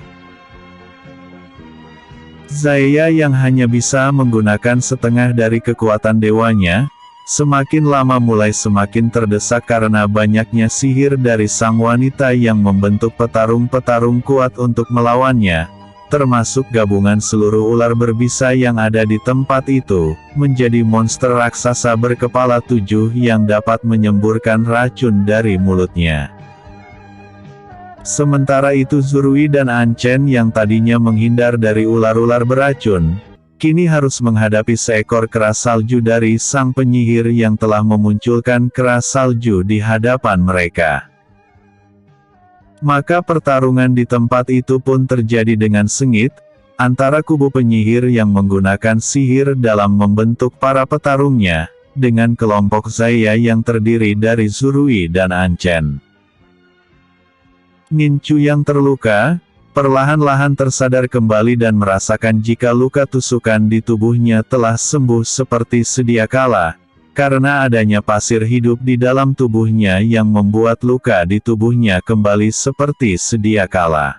Zaya yang hanya bisa menggunakan setengah dari kekuatan dewanya, semakin lama mulai semakin terdesak karena banyaknya sihir dari sang wanita yang membentuk petarung-petarung kuat untuk melawannya, termasuk gabungan seluruh ular berbisa yang ada di tempat itu, menjadi monster raksasa berkepala 7 yang dapat menyemburkan racun dari mulutnya. Sementara itu Zurui dan Ancen yang tadinya menghindar dari ular-ular beracun, kini harus menghadapi seekor kera salju dari sang penyihir yang telah memunculkan kera salju di hadapan mereka. Maka pertarungan di tempat itu pun terjadi dengan sengit, antara kubu penyihir yang menggunakan sihir dalam membentuk para petarungnya, dengan kelompok Zaya yang terdiri dari Zurui dan Ancen. Nincu yang terluka, perlahan-lahan tersadar kembali dan merasakan jika luka tusukan di tubuhnya telah sembuh seperti sedia kala, karena adanya pasir hidup di dalam tubuhnya yang membuat luka di tubuhnya kembali seperti sedia kala.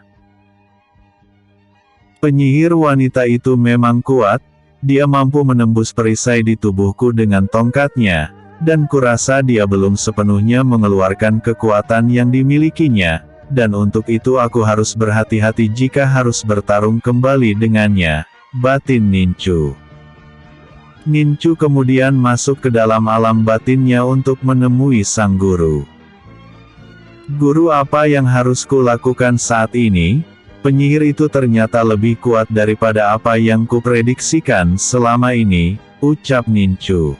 Penyihir wanita itu memang kuat, dia mampu menembus perisai di tubuhku dengan tongkatnya, dan kurasa dia belum sepenuhnya mengeluarkan kekuatan yang dimilikinya, dan untuk itu aku harus berhati-hati jika harus bertarung kembali dengannya, batin Nincu. Nincu kemudian masuk ke dalam alam batinnya untuk menemui sang guru. Guru, apa yang harus kulakukan saat ini? Penyihir itu ternyata lebih kuat daripada apa yang kuprediksikan selama ini, ucap Nincu.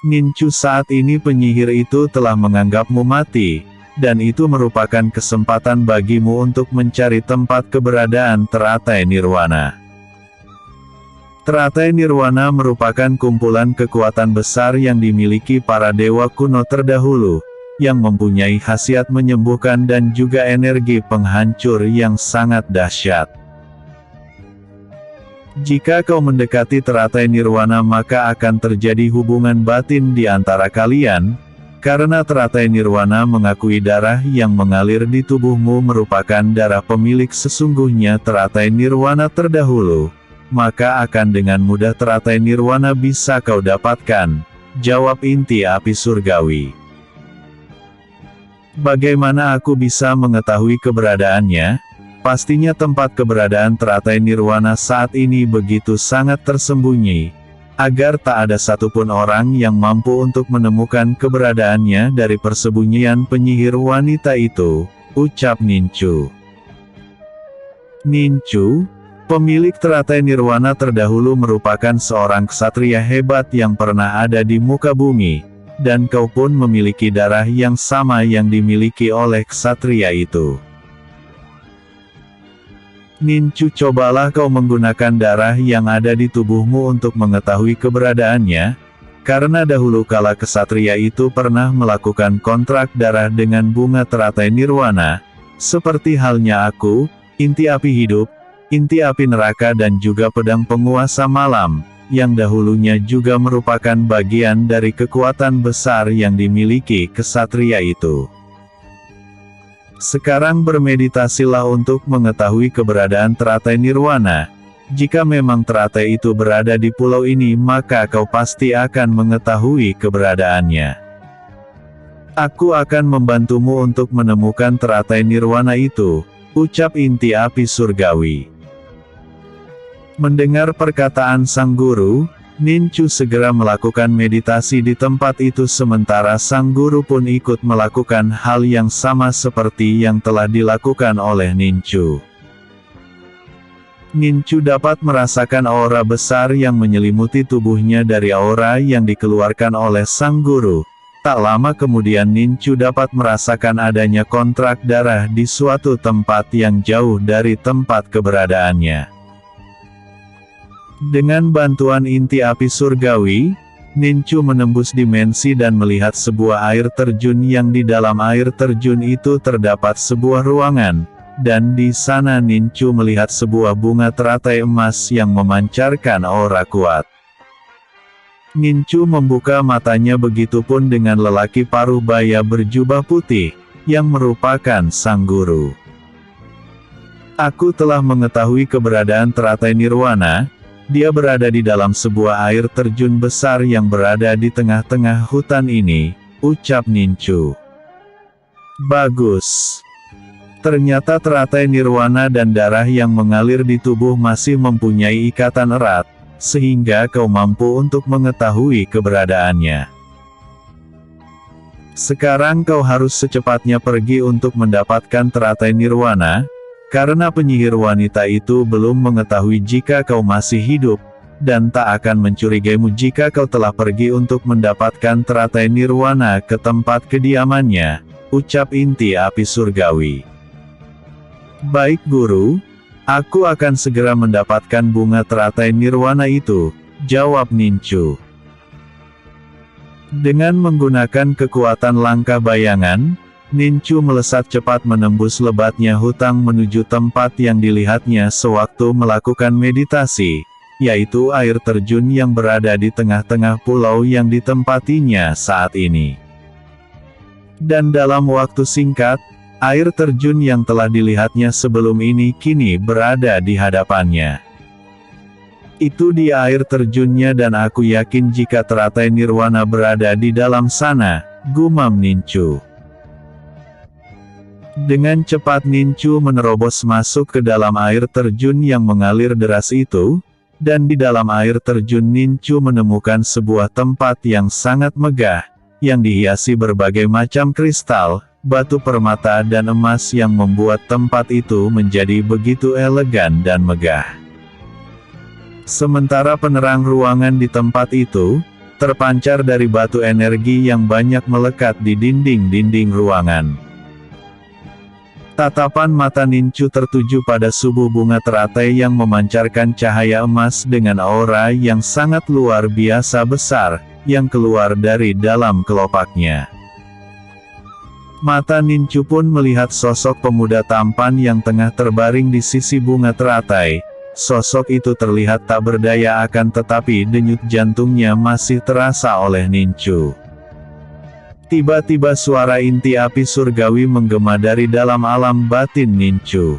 Nincu, saat ini penyihir itu telah menganggapmu mati. dan itu merupakan kesempatan bagimu untuk mencari tempat keberadaan teratai nirwana. Teratai nirwana merupakan kumpulan kekuatan besar yang dimiliki para dewa kuno terdahulu, yang mempunyai khasiat menyembuhkan dan juga energi penghancur yang sangat dahsyat. Jika kau mendekati teratai nirwana maka akan terjadi hubungan batin di antara kalian, karena teratai nirwana mengakui darah yang mengalir di tubuhmu merupakan darah pemilik sesungguhnya teratai nirwana terdahulu, maka akan dengan mudah teratai nirwana bisa kau dapatkan, jawab inti api surgawi. Bagaimana aku bisa mengetahui keberadaannya? Pastinya tempat keberadaan teratai nirwana saat ini begitu sangat tersembunyi, agar tak ada satupun orang yang mampu untuk menemukan keberadaannya dari persembunyian penyihir wanita itu, ucap Nincu. Nincu, pemilik teratai nirwana terdahulu merupakan seorang ksatria hebat yang pernah ada di muka bumi, dan kau pun memiliki darah yang sama yang dimiliki oleh ksatria itu. Nincu, cobalah kau menggunakan darah yang ada di tubuhmu untuk mengetahui keberadaannya, karena dahulu kala ksatria itu pernah melakukan kontrak darah dengan bunga teratai nirwana, seperti halnya aku, inti api hidup, inti api neraka dan juga pedang penguasa malam, yang dahulunya juga merupakan bagian dari kekuatan besar yang dimiliki ksatria itu. Sekarang bermeditasilah untuk mengetahui keberadaan teratai nirwana. Jika memang teratai itu berada di pulau ini maka kau pasti akan mengetahui keberadaannya. Aku akan membantumu untuk menemukan teratai nirwana itu, ucap inti api surgawi. Mendengar perkataan sang guru, Nincu segera melakukan meditasi di tempat itu sementara sang guru pun ikut melakukan hal yang sama seperti yang telah dilakukan oleh Nincu. Nincu dapat merasakan aura besar yang menyelimuti tubuhnya dari aura yang dikeluarkan oleh sang guru. Tak lama kemudian Nincu dapat merasakan adanya kontrak darah di suatu tempat yang jauh dari tempat keberadaannya. Dengan bantuan inti api surgawi, Nincu menembus dimensi dan melihat sebuah air terjun yang di dalam air terjun itu terdapat sebuah ruangan, dan di sana Nincu melihat sebuah bunga teratai emas yang memancarkan aura kuat. Nincu membuka matanya begitupun dengan lelaki paruh baya berjubah putih, yang merupakan sang guru. Aku telah mengetahui keberadaan teratai nirwana. Dia berada di dalam sebuah air terjun besar yang berada di tengah-tengah hutan ini, ucap Nincu. Bagus. Ternyata teratai nirwana dan darah yang mengalir di tubuh masih mempunyai ikatan erat, sehingga kau mampu untuk mengetahui keberadaannya. Sekarang kau harus secepatnya pergi untuk mendapatkan teratai nirwana, karena penyihir wanita itu belum mengetahui jika kau masih hidup, dan tak akan mencurigaimu jika kau telah pergi untuk mendapatkan teratai nirwana ke tempat kediamannya, ucap inti api surgawi. Baik guru, aku akan segera mendapatkan bunga teratai nirwana itu, jawab Nincu. Dengan menggunakan kekuatan langkah bayangan, Nincu melesat cepat menembus lebatnya hutang menuju tempat yang dilihatnya sewaktu melakukan meditasi, yaitu air terjun yang berada di tengah-tengah pulau yang ditempatinya saat ini. Dan dalam waktu singkat, air terjun yang telah dilihatnya sebelum ini kini berada di hadapannya. Itu dia air terjunnya dan aku yakin jika teratai nirwana berada di dalam sana, gumam Nincu. Dengan cepat Nincu menerobos masuk ke dalam air terjun yang mengalir deras itu, dan di dalam air terjun Nincu menemukan sebuah tempat yang sangat megah, yang dihiasi berbagai macam kristal, batu permata dan emas yang membuat tempat itu menjadi begitu elegan dan megah. Sementara penerang ruangan di tempat itu, terpancar dari batu energi yang banyak melekat di dinding-dinding ruangan. Tatapan mata Nincu tertuju pada subuh bunga teratai yang memancarkan cahaya emas dengan aura yang sangat luar biasa besar, yang keluar dari dalam kelopaknya. Mata Nincu pun melihat sosok pemuda tampan yang tengah terbaring di sisi bunga teratai. Sosok itu terlihat tak berdaya akan tetapi denyut jantungnya masih terasa oleh Nincu. Tiba-tiba suara inti api surgawi menggema dari dalam alam batin Nincu.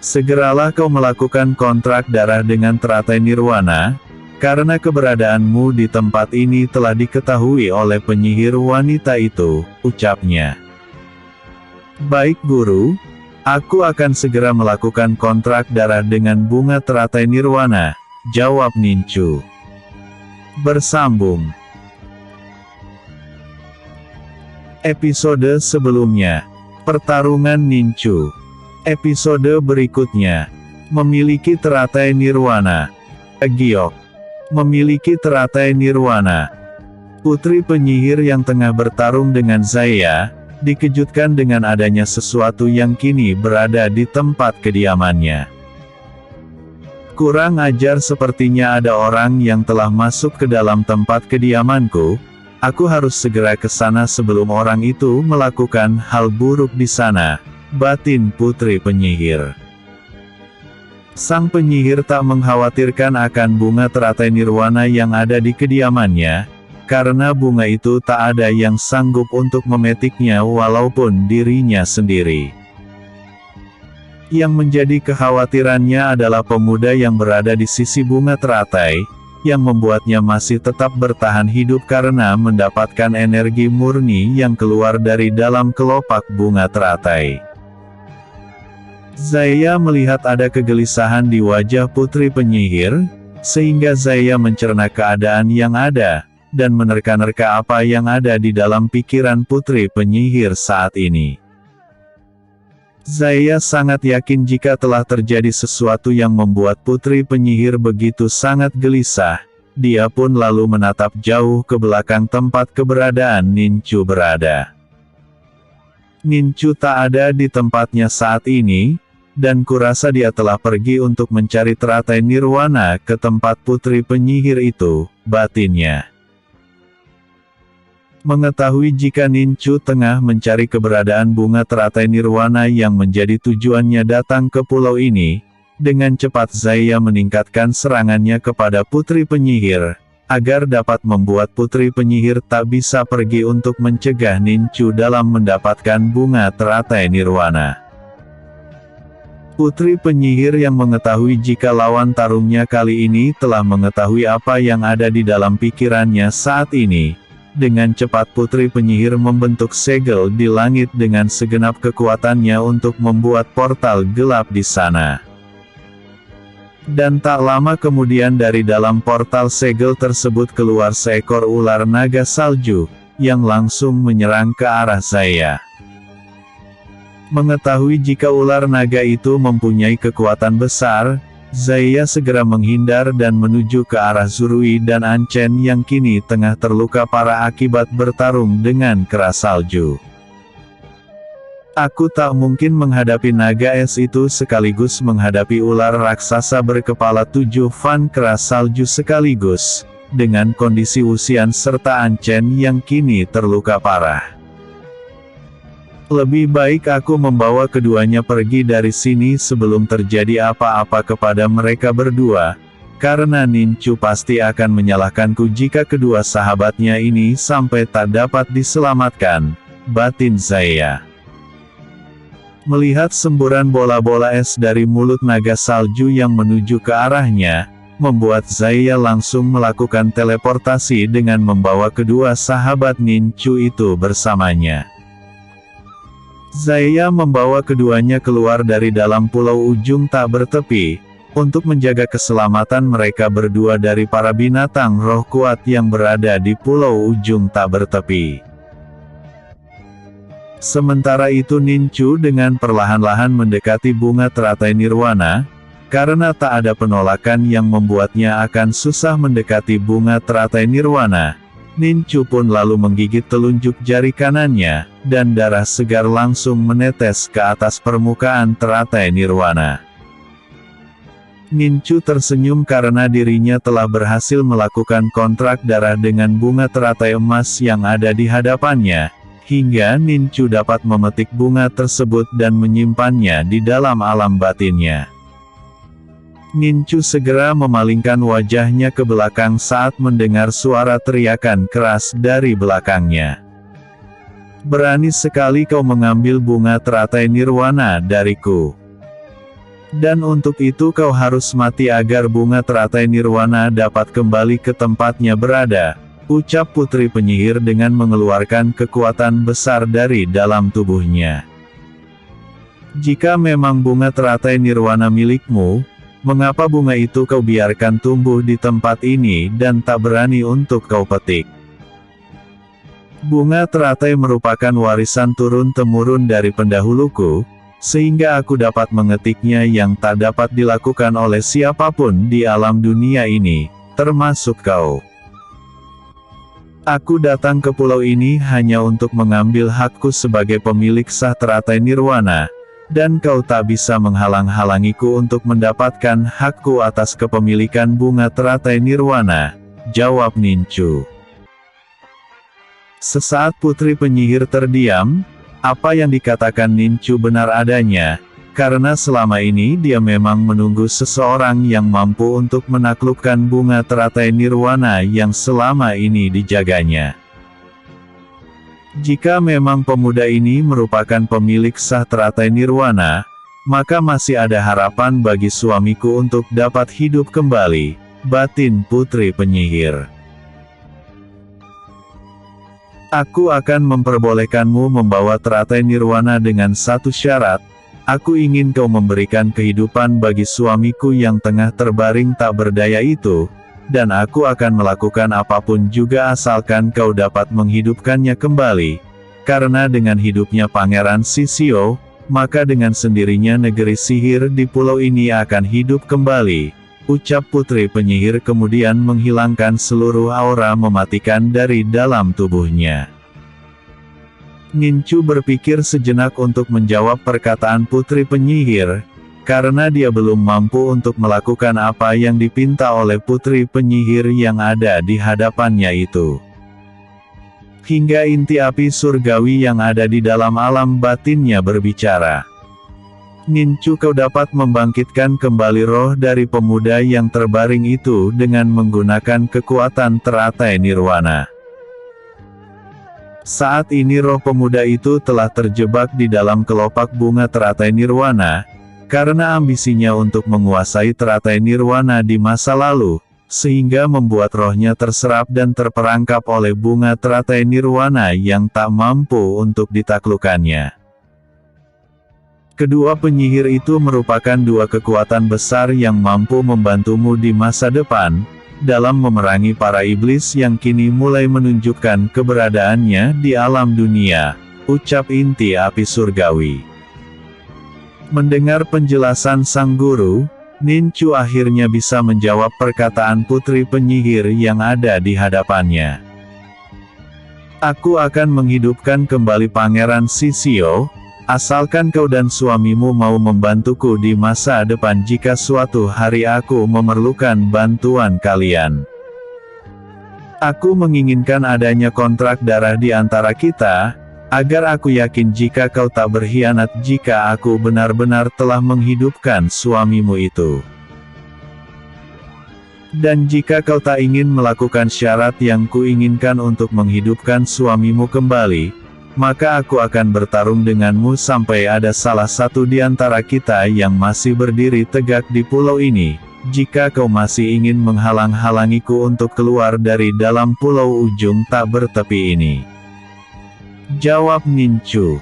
Segeralah kau melakukan kontrak darah dengan teratai nirwana, karena keberadaanmu di tempat ini telah diketahui oleh penyihir wanita itu, ucapnya. Baik guru, aku akan segera melakukan kontrak darah dengan bunga teratai nirwana, jawab Nincu. Bersambung. Episode sebelumnya, pertarungan Nincu. Episode berikutnya, memiliki teratai nirwana. Giok memiliki teratai nirwana. Putri penyihir yang tengah bertarung dengan Zaya, dikejutkan dengan adanya sesuatu yang kini berada di tempat kediamannya. Kurang ajar, sepertinya ada orang yang telah masuk ke dalam tempat kediamanku. Aku harus segera ke sana sebelum orang itu melakukan hal buruk di sana, batin putri penyihir. Sang penyihir tak mengkhawatirkan akan bunga teratai nirwana yang ada di kediamannya, karena bunga itu tak ada yang sanggup untuk memetiknya walaupun dirinya sendiri. Yang menjadi kekhawatirannya adalah pemuda yang berada di sisi bunga teratai, yang membuatnya masih tetap bertahan hidup karena mendapatkan energi murni yang keluar dari dalam kelopak bunga teratai. Zaya melihat ada kegelisahan di wajah putri penyihir, sehingga Zaya mencerna keadaan yang ada, dan menerka-nerka apa yang ada di dalam pikiran putri penyihir saat ini. Zaya sangat yakin jika telah terjadi sesuatu yang membuat putri penyihir begitu sangat gelisah. Dia pun lalu menatap jauh ke belakang tempat keberadaan Nincu berada. Nincu tak ada di tempatnya saat ini, dan kurasa dia telah pergi untuk mencari teratai nirwana ke tempat putri penyihir itu, batinnya. Mengetahui jika Nincu tengah mencari keberadaan bunga teratai nirwana yang menjadi tujuannya datang ke pulau ini, dengan cepat Zaya meningkatkan serangannya kepada putri penyihir, agar dapat membuat putri penyihir tak bisa pergi untuk mencegah Nincu dalam mendapatkan bunga teratai nirwana. Putri penyihir yang mengetahui jika lawan tarungnya kali ini telah mengetahui apa yang ada di dalam pikirannya saat ini. Dengan cepat putri penyihir membentuk segel di langit dengan segenap kekuatannya untuk membuat portal gelap di sana. Dan tak lama kemudian dari dalam portal segel tersebut keluar seekor ular naga salju, yang langsung menyerang ke arah Zaya. Mengetahui jika ular naga itu mempunyai kekuatan besar, Zaya segera menghindar dan menuju ke arah Zurui dan Anchen yang kini tengah terluka parah akibat bertarung dengan kera salju. Aku tak mungkin menghadapi naga es itu sekaligus menghadapi ular raksasa berkepala 7 fan kera salju sekaligus, dengan kondisi Wuxian serta Anchen yang kini terluka parah. Lebih baik aku membawa keduanya pergi dari sini sebelum terjadi apa-apa kepada mereka berdua, karena Nincu pasti akan menyalahkanku jika kedua sahabatnya ini sampai tak dapat diselamatkan, batin Zaya. Melihat semburan bola-bola es dari mulut naga salju yang menuju ke arahnya, membuat Zaya langsung melakukan teleportasi dengan membawa kedua sahabat Nincu itu bersamanya. Zaya membawa keduanya keluar dari dalam pulau ujung tak bertepi, untuk menjaga keselamatan mereka berdua dari para binatang roh kuat yang berada di pulau ujung tak bertepi. Sementara itu Nincu dengan perlahan-lahan mendekati bunga teratai nirwana, karena tak ada penolakan yang membuatnya akan susah mendekati bunga teratai nirwana. Nincu pun lalu menggigit telunjuk jari kanannya, dan darah segar langsung menetes ke atas permukaan teratai nirwana. Nincu tersenyum karena dirinya telah berhasil melakukan kontrak darah dengan bunga teratai emas yang ada di hadapannya, hingga Nincu dapat memetik bunga tersebut dan menyimpannya di dalam alam batinnya. Nincu segera memalingkan wajahnya ke belakang saat mendengar suara teriakan keras dari belakangnya. "Berani sekali kau mengambil bunga teratai nirwana dariku. Dan untuk itu kau harus mati agar bunga teratai nirwana dapat kembali ke tempatnya berada," ucap putri penyihir dengan mengeluarkan kekuatan besar dari dalam tubuhnya. "Jika memang bunga teratai nirwana milikmu, mengapa bunga itu kau biarkan tumbuh di tempat ini dan tak berani untuk kau petik? Bunga teratai merupakan warisan turun-temurun dari pendahuluku, sehingga aku dapat mengetiknya yang tak dapat dilakukan oleh siapapun di alam dunia ini, termasuk kau. Aku datang ke pulau ini hanya untuk mengambil hakku sebagai pemilik sah teratai nirwana, dan kau tak bisa menghalang-halangiku untuk mendapatkan hakku atas kepemilikan bunga teratai nirwana," jawab Nincu. Sesaat putri penyihir terdiam. Apa yang dikatakan Nincu benar adanya, karena selama ini dia memang menunggu seseorang yang mampu untuk menaklukkan bunga teratai nirwana yang selama ini dijaganya. Jika memang pemuda ini merupakan pemilik sah teratai nirwana, maka masih ada harapan bagi suamiku untuk dapat hidup kembali, batin putri penyihir. "Aku akan memperbolehkanmu membawa teratai nirwana dengan satu syarat. Aku ingin kau memberikan kehidupan bagi suamiku yang tengah terbaring tak berdaya itu, dan aku akan melakukan apapun juga asalkan kau dapat menghidupkannya kembali. Karena dengan hidupnya Pangeran Sisio, maka dengan sendirinya negeri sihir di pulau ini akan hidup kembali," ucap putri penyihir kemudian menghilangkan seluruh aura mematikan dari dalam tubuhnya. Nincu berpikir sejenak untuk menjawab perkataan putri penyihir, karena dia belum mampu untuk melakukan apa yang dipinta oleh putri penyihir yang ada di hadapannya itu. Hingga inti api surgawi yang ada di dalam alam batinnya berbicara. "Nincu, kau dapat membangkitkan kembali roh dari pemuda yang terbaring itu dengan menggunakan kekuatan teratai nirwana. Saat ini roh pemuda itu telah terjebak di dalam kelopak bunga teratai nirwana, karena ambisinya untuk menguasai teratai nirwana di masa lalu, sehingga membuat rohnya terserap dan terperangkap oleh bunga teratai nirwana yang tak mampu untuk ditaklukannya. Kedua penyihir itu merupakan dua kekuatan besar yang mampu membantumu di masa depan, dalam memerangi para iblis yang kini mulai menunjukkan keberadaannya di alam dunia," ucap inti api surgawi. Mendengar penjelasan sang guru, Nincu akhirnya bisa menjawab perkataan putri penyihir yang ada di hadapannya. "Aku akan menghidupkan kembali Pangeran Sisio, asalkan kau dan suamimu mau membantuku di masa depan jika suatu hari aku memerlukan bantuan kalian. Aku menginginkan adanya kontrak darah di antara kita, agar aku yakin jika kau tak berkhianat jika aku benar-benar telah menghidupkan suamimu itu. Dan jika kau tak ingin melakukan syarat yang kuinginkan untuk menghidupkan suamimu kembali, maka aku akan bertarung denganmu sampai ada salah satu di antara kita yang masih berdiri tegak di pulau ini, jika kau masih ingin menghalang-halangiku untuk keluar dari dalam pulau ujung tak bertepi ini," jawab Nincu.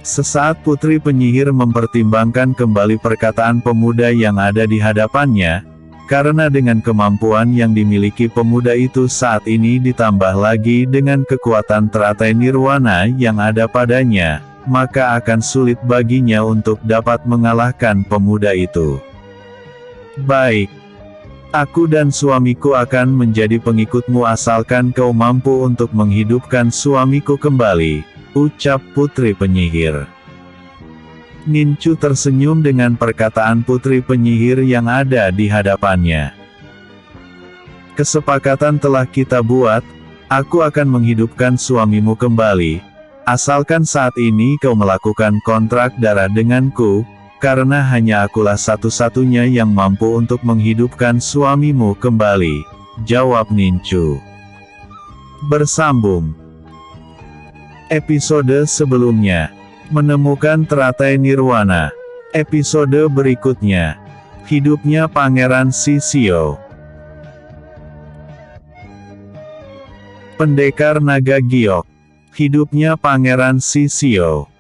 Sesaat putri penyihir mempertimbangkan kembali perkataan pemuda yang ada di hadapannya, karena dengan kemampuan yang dimiliki pemuda itu saat ini ditambah lagi dengan kekuatan teratai nirwana yang ada padanya, maka akan sulit baginya untuk dapat mengalahkan pemuda itu. "Baik. Aku dan suamiku akan menjadi pengikutmu asalkan kau mampu untuk menghidupkan suamiku kembali, ucap putri penyihir. Nincu tersenyum dengan perkataan putri penyihir yang ada di hadapannya. Kesepakatan telah kita buat, aku akan menghidupkan suamimu kembali, asalkan saat ini kau melakukan kontrak darah denganku, karena hanya akulah satu-satunya yang mampu untuk menghidupkan suamimu kembali, jawab Nincu. Bersambung. Episode sebelumnya, menemukan teratai nirwana. Episode berikutnya, hidupnya Pangeran Sisio. Pendekar Naga Giok. Hidupnya Pangeran Sisio.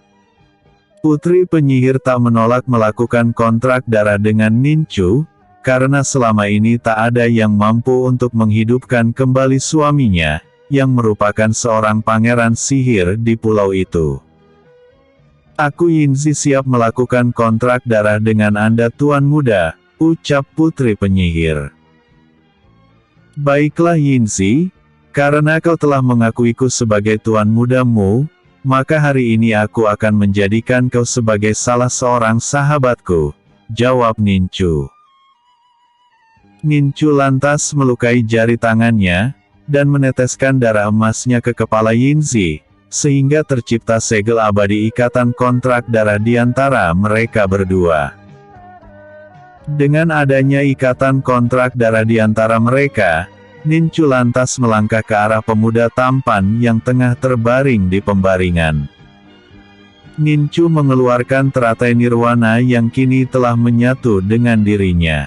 Putri penyihir tak menolak melakukan kontrak darah dengan Nincu, karena selama ini tak ada yang mampu untuk menghidupkan kembali suaminya, yang merupakan seorang pangeran sihir di pulau itu. Aku Yinzi siap melakukan kontrak darah dengan Anda Tuan Muda, ucap putri penyihir. Baiklah Yinzi, karena kau telah mengakuiku sebagai tuan mudamu, maka hari ini aku akan menjadikan kau sebagai salah seorang sahabatku, jawab Nincu. Nincu lantas melukai jari tangannya, dan meneteskan darah emasnya ke kepala Yinzi, sehingga tercipta segel abadi ikatan kontrak darah di antara mereka berdua. Dengan adanya ikatan kontrak darah di antara mereka, Nincu lantas melangkah ke arah pemuda tampan yang tengah terbaring di pembaringan. Nincu mengeluarkan teratai nirwana yang kini telah menyatu dengan dirinya.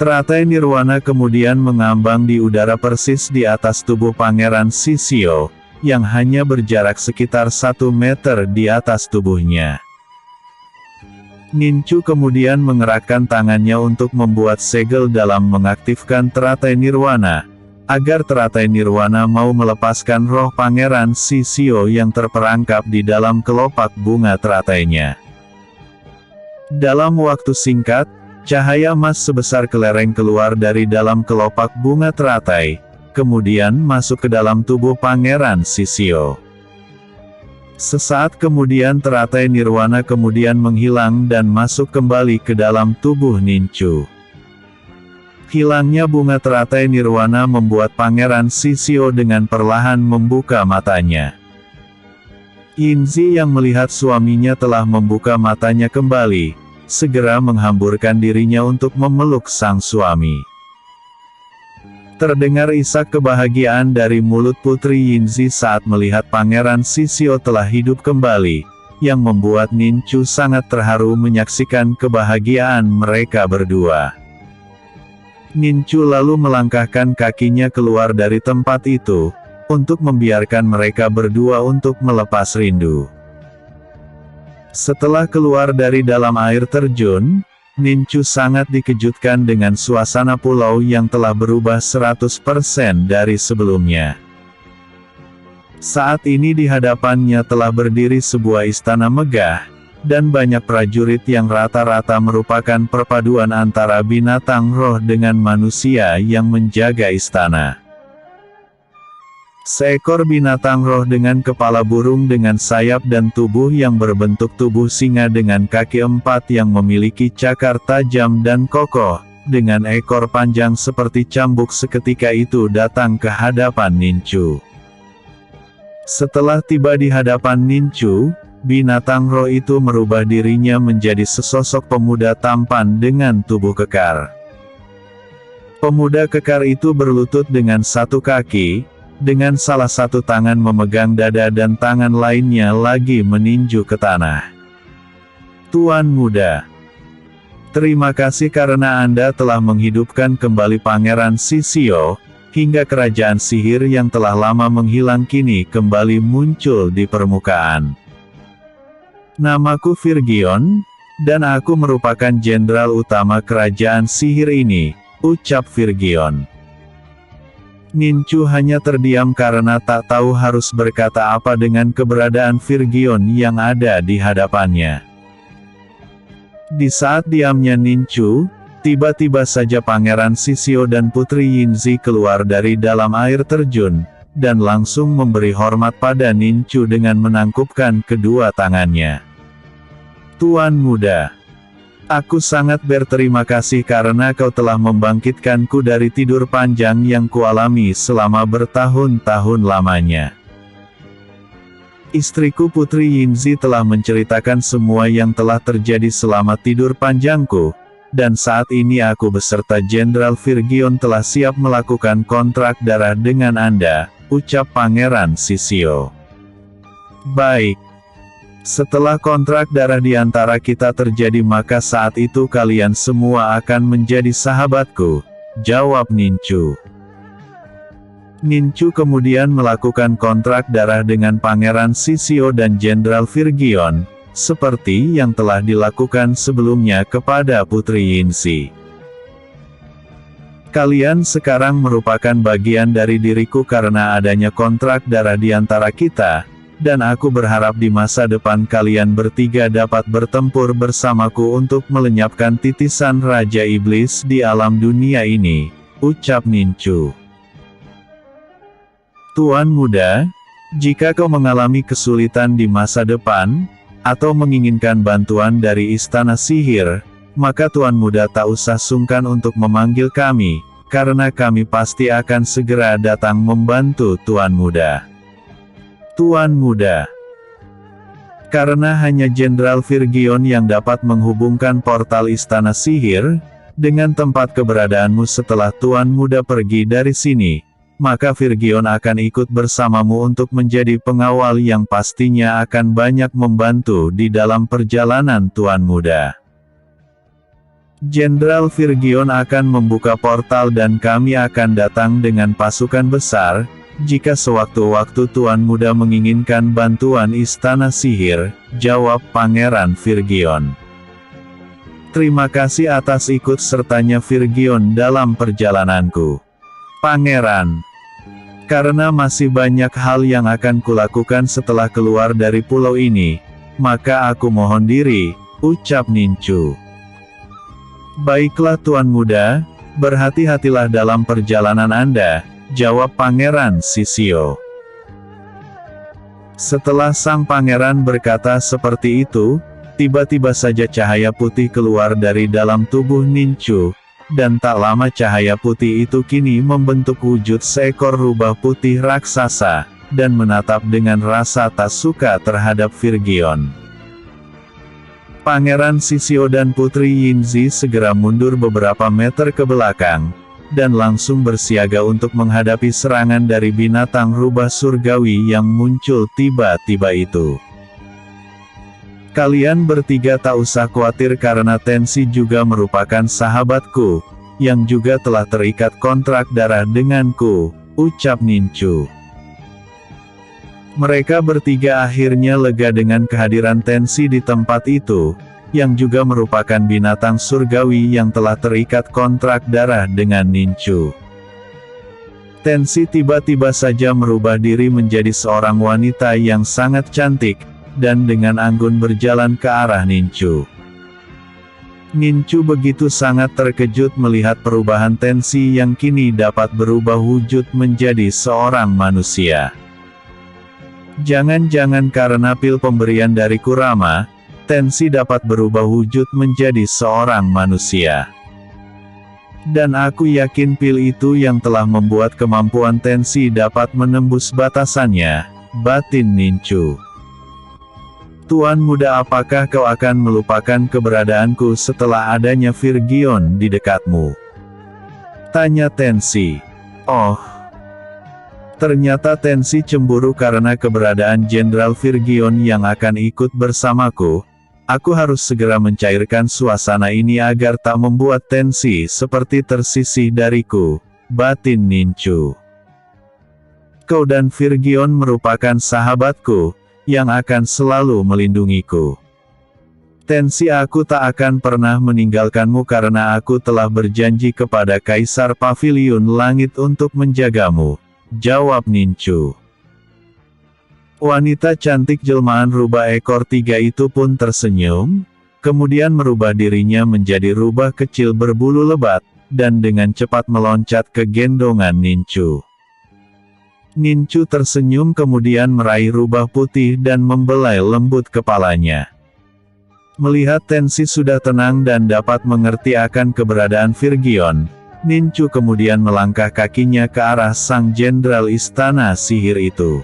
Teratai nirwana kemudian mengambang di udara persis di atas tubuh Pangeran Sisio, yang hanya berjarak sekitar 1 meter di atas tubuhnya. Nincu kemudian mengerakkan tangannya untuk membuat segel dalam mengaktifkan teratai nirwana, agar teratai nirwana mau melepaskan roh Pangeran Sisio yang terperangkap di dalam kelopak bunga teratainya. Dalam waktu singkat, cahaya emas sebesar kelereng keluar dari dalam kelopak bunga teratai, kemudian masuk ke dalam tubuh Pangeran Sisio. Sesaat kemudian teratai nirwana kemudian menghilang dan masuk kembali ke dalam tubuh Nincu. Hilangnya bunga teratai nirwana membuat Pangeran Sisio dengan perlahan membuka matanya. Yinzi yang melihat suaminya telah membuka matanya kembali, segera menghamburkan dirinya untuk memeluk sang suami. Terdengar isak kebahagiaan dari mulut Putri Yinzi saat melihat Pangeran Sisio telah hidup kembali, yang membuat Nincu sangat terharu menyaksikan kebahagiaan mereka berdua. Nincu lalu melangkahkan kakinya keluar dari tempat itu, untuk membiarkan mereka berdua untuk melepas rindu. Setelah keluar dari dalam air terjun, Nincu sangat dikejutkan dengan suasana pulau yang telah berubah 100% dari sebelumnya. Saat ini di hadapannya telah berdiri sebuah istana megah, dan banyak prajurit yang rata-rata merupakan perpaduan antara binatang roh dengan manusia yang menjaga istana. Seekor binatang roh dengan kepala burung dengan sayap dan tubuh yang berbentuk tubuh singa dengan kaki 4 yang memiliki cakar tajam dan kokoh, dengan ekor panjang seperti cambuk seketika itu datang ke hadapan Nincu. Setelah tiba di hadapan Nincu, binatang roh itu merubah dirinya menjadi sesosok pemuda tampan dengan tubuh kekar. Pemuda kekar itu berlutut dengan satu kaki, dengan salah satu tangan memegang dada dan tangan lainnya lagi meninju ke tanah. Tuan Muda, terima kasih karena Anda telah menghidupkan kembali Pangeran Sisio, hingga kerajaan sihir yang telah lama menghilang kini kembali muncul di permukaan. Namaku Virgion, dan aku merupakan jenderal utama kerajaan sihir ini, ucap Virgion. Nincu hanya terdiam karena tak tahu harus berkata apa dengan keberadaan Virgion yang ada di hadapannya. Di saat diamnya Nincu, Tiba-tiba saja Pangeran Shishio dan Putri Yinzi keluar dari dalam air terjun, dan langsung memberi hormat pada Nincu dengan menangkupkan kedua tangannya. Tuan muda, aku sangat berterima kasih karena kau telah membangkitkanku dari tidur panjang yang kualami selama bertahun-tahun lamanya. Istriku Putri Yinzi telah menceritakan semua yang telah terjadi selama tidur panjangku, dan saat ini aku beserta Jenderal Virgion telah siap melakukan kontrak darah dengan Anda, ucap Pangeran Shishio. Baik. Setelah kontrak darah di antara kita terjadi maka saat itu kalian semua akan menjadi sahabatku, jawab Nincu. Nincu kemudian melakukan kontrak darah dengan Pangeran Shishio dan Jenderal Virgion, seperti yang telah dilakukan sebelumnya kepada Putri Yinzi. Kalian sekarang merupakan bagian dari diriku karena adanya kontrak darah di antara kita, dan aku berharap di masa depan kalian bertiga dapat bertempur bersamaku untuk melenyapkan titisan Raja Iblis di alam dunia ini, ucap Nincu. Tuan muda, jika kau mengalami kesulitan di masa depan, atau menginginkan bantuan dari Istana Sihir, maka Tuan muda tak usah sungkan untuk memanggil kami, karena kami pasti akan segera datang membantu Tuan muda. Tuan muda, karena hanya Jenderal Virgion yang dapat menghubungkan portal Istana Sihir dengan tempat keberadaanmu setelah Tuan muda pergi dari sini, maka Virgion akan ikut bersamamu untuk menjadi pengawal yang pastinya akan banyak membantu di dalam perjalanan Tuan muda. Jenderal Virgion akan membuka portal dan kami akan datang dengan pasukan besar, jika sewaktu-waktu Tuan muda menginginkan bantuan Istana Sihir, jawab Pangeran Virgion. Terima kasih atas ikut sertanya Virgion dalam perjalananku, Pangeran. Karena masih banyak hal yang akan kulakukan setelah keluar dari pulau ini, maka aku mohon diri, ucap Nincu. Baiklah Tuan muda, berhati-hatilah dalam perjalanan Anda, jawab Pangeran Shishio. Setelah sang pangeran berkata seperti itu, tiba-tiba saja cahaya putih keluar dari dalam tubuh Nincu, dan tak lama cahaya putih itu kini membentuk wujud seekor rubah putih raksasa, dan menatap dengan rasa tak suka terhadap Virgion. Pangeran Shishio dan Putri Yinzi segera mundur beberapa meter ke belakang, dan langsung bersiaga untuk menghadapi serangan dari binatang rubah surgawi yang muncul tiba-tiba itu. Kalian bertiga tak usah khawatir karena Tensi juga merupakan sahabatku, yang juga telah terikat kontrak darah denganku, ucap Nincu. Mereka bertiga akhirnya lega dengan kehadiran Tensi di tempat itu, yang juga merupakan binatang surgawi yang telah terikat kontrak darah dengan Nincu. Tensi tiba-tiba saja merubah diri menjadi seorang wanita yang sangat cantik, dan dengan anggun berjalan ke arah Nincu. Nincu begitu sangat terkejut melihat perubahan Tensi yang kini dapat berubah wujud menjadi seorang manusia. Jangan-jangan karena pil pemberian dari Kurama, Tensi dapat berubah wujud menjadi seorang manusia. Dan aku yakin pil itu yang telah membuat kemampuan Tensi dapat menembus batasannya, batin Nincu. Tuan muda, apakah kau akan melupakan keberadaanku setelah adanya Virgion di dekatmu? Tanya Tensi. Oh. Ternyata Tensi cemburu karena keberadaan Jenderal Virgion yang akan ikut bersamaku. Aku harus segera mencairkan suasana ini agar tak membuat Tensi seperti tersisih dariku, batin Nincu. Kau dan Virgion merupakan sahabatku, yang akan selalu melindungiku. Tensi, aku tak akan pernah meninggalkanmu karena aku telah berjanji kepada Kaisar Paviliun Langit untuk menjagamu, jawab Nincu. Wanita cantik jelmaan rubah ekor 3 itu pun tersenyum, kemudian merubah dirinya menjadi rubah kecil berbulu lebat, dan dengan cepat meloncat ke gendongan Nincu. Nincu tersenyum kemudian meraih rubah putih dan membelai lembut kepalanya. Melihat tensi sudah tenang dan dapat mengerti akan keberadaan Virgion, Nincu kemudian melangkah kakinya ke arah sang jenderal istana sihir itu.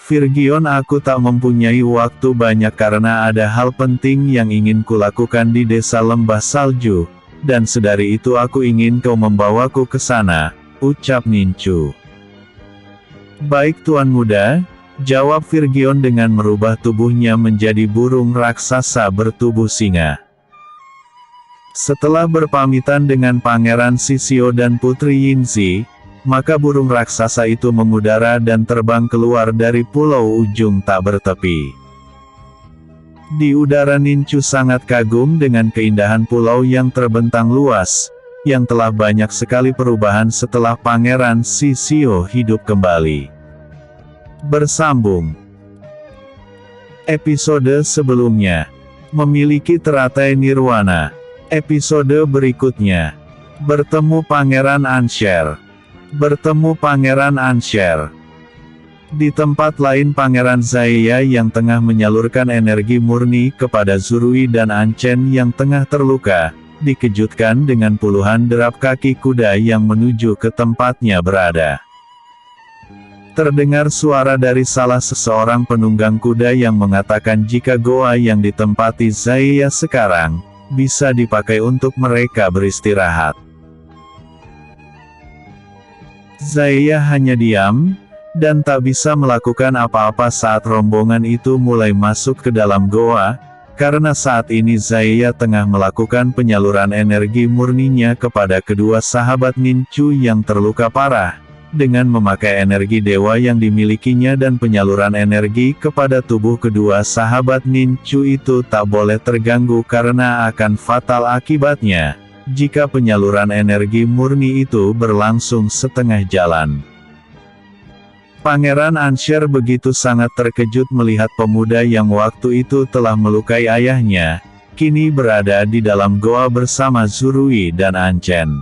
Virgion, aku tak mempunyai waktu banyak karena ada hal penting yang ingin kulakukan di desa lembah salju, dan sedari itu aku ingin kau membawaku ke sana, ucap Nincu. Baik Tuan Muda, jawab Virgion dengan merubah tubuhnya menjadi burung raksasa bertubuh singa. Setelah berpamitan dengan Pangeran Sisio dan Putri Yinzi, maka burung raksasa itu mengudara dan terbang keluar dari pulau ujung tak bertepi. Di udara Nincu sangat kagum dengan keindahan pulau yang terbentang luas, yang telah banyak sekali perubahan setelah Pangeran Sisio hidup kembali. Bersambung. Episode sebelumnya memiliki teratai nirwana. Episode berikutnya bertemu Pangeran Ansher. Di tempat lain Pangeran Zaya yang tengah menyalurkan energi murni kepada Zurui dan Anchen yang tengah terluka, dikejutkan dengan puluhan derap kaki kuda yang menuju ke tempatnya berada. Terdengar suara dari salah seseorang penunggang kuda yang mengatakan jika goa yang ditempati Zaya sekarang, bisa dipakai untuk mereka beristirahat. Zaya hanya diam, dan tak bisa melakukan apa-apa saat rombongan itu mulai masuk ke dalam goa, karena saat ini Zaya tengah melakukan penyaluran energi murninya kepada kedua sahabat Nincu yang terluka parah, dengan memakai energi dewa yang dimilikinya dan penyaluran energi kepada tubuh kedua sahabat Nincu itu tak boleh terganggu karena akan fatal akibatnya jika penyaluran energi murni itu berlangsung setengah jalan. Pangeran Ansher begitu sangat terkejut melihat pemuda yang waktu itu telah melukai ayahnya, kini berada di dalam goa bersama Zurui dan Anchen.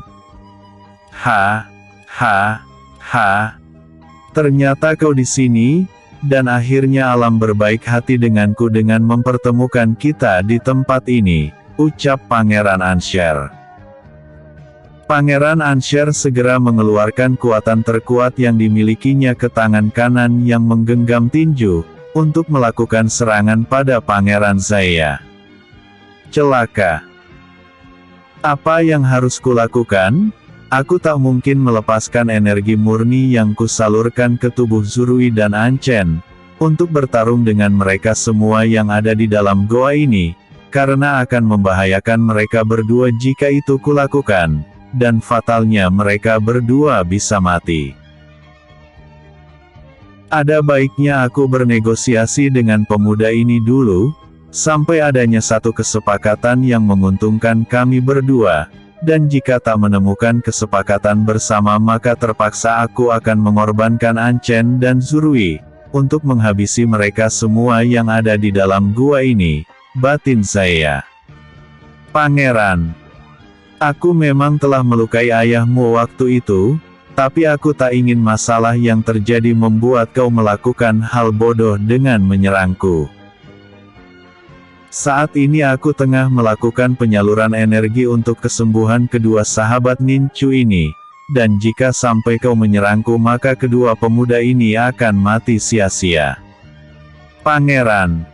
Ternyata kau di sini, dan akhirnya alam berbaik hati denganku dengan mempertemukan kita di tempat ini, ucap Pangeran Ansher. Pangeran Ansher segera mengeluarkan kekuatan terkuat yang dimilikinya ke tangan kanan yang menggenggam tinju, untuk melakukan serangan pada Pangeran Zaya. Celaka. Apa yang harus kulakukan? Aku tak mungkin melepaskan energi murni yang kusalurkan ke tubuh Zurui dan Anchen, untuk bertarung dengan mereka semua yang ada di dalam goa ini, karena akan membahayakan mereka berdua jika itu kulakukan. Dan fatalnya mereka berdua bisa mati. Ada baiknya aku bernegosiasi dengan pemuda ini dulu, sampai adanya satu kesepakatan yang menguntungkan kami berdua, dan jika tak menemukan kesepakatan bersama maka terpaksa aku akan mengorbankan Anchen dan Zurui, untuk menghabisi mereka semua yang ada di dalam gua ini, batin saya. Pangeran. Aku memang telah melukai ayahmu waktu itu, tapi aku tak ingin masalah yang terjadi membuat kau melakukan hal bodoh dengan menyerangku. Saat ini aku tengah melakukan penyaluran energi untuk kesembuhan kedua sahabat Nincu ini, dan jika sampai kau menyerangku maka kedua pemuda ini akan mati sia-sia. Pangeran.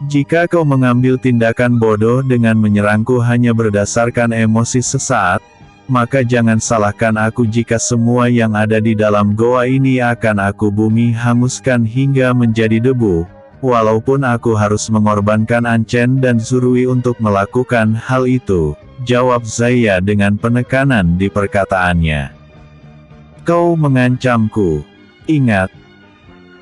Jika kau mengambil tindakan bodoh dengan menyerangku hanya berdasarkan emosi sesaat, maka jangan salahkan aku jika semua yang ada di dalam goa ini akan aku bumi hanguskan hingga menjadi debu, walaupun aku harus mengorbankan Anchen dan Zurui untuk melakukan hal itu, jawab Zaya dengan penekanan di perkataannya. Kau mengancamku. Ingat.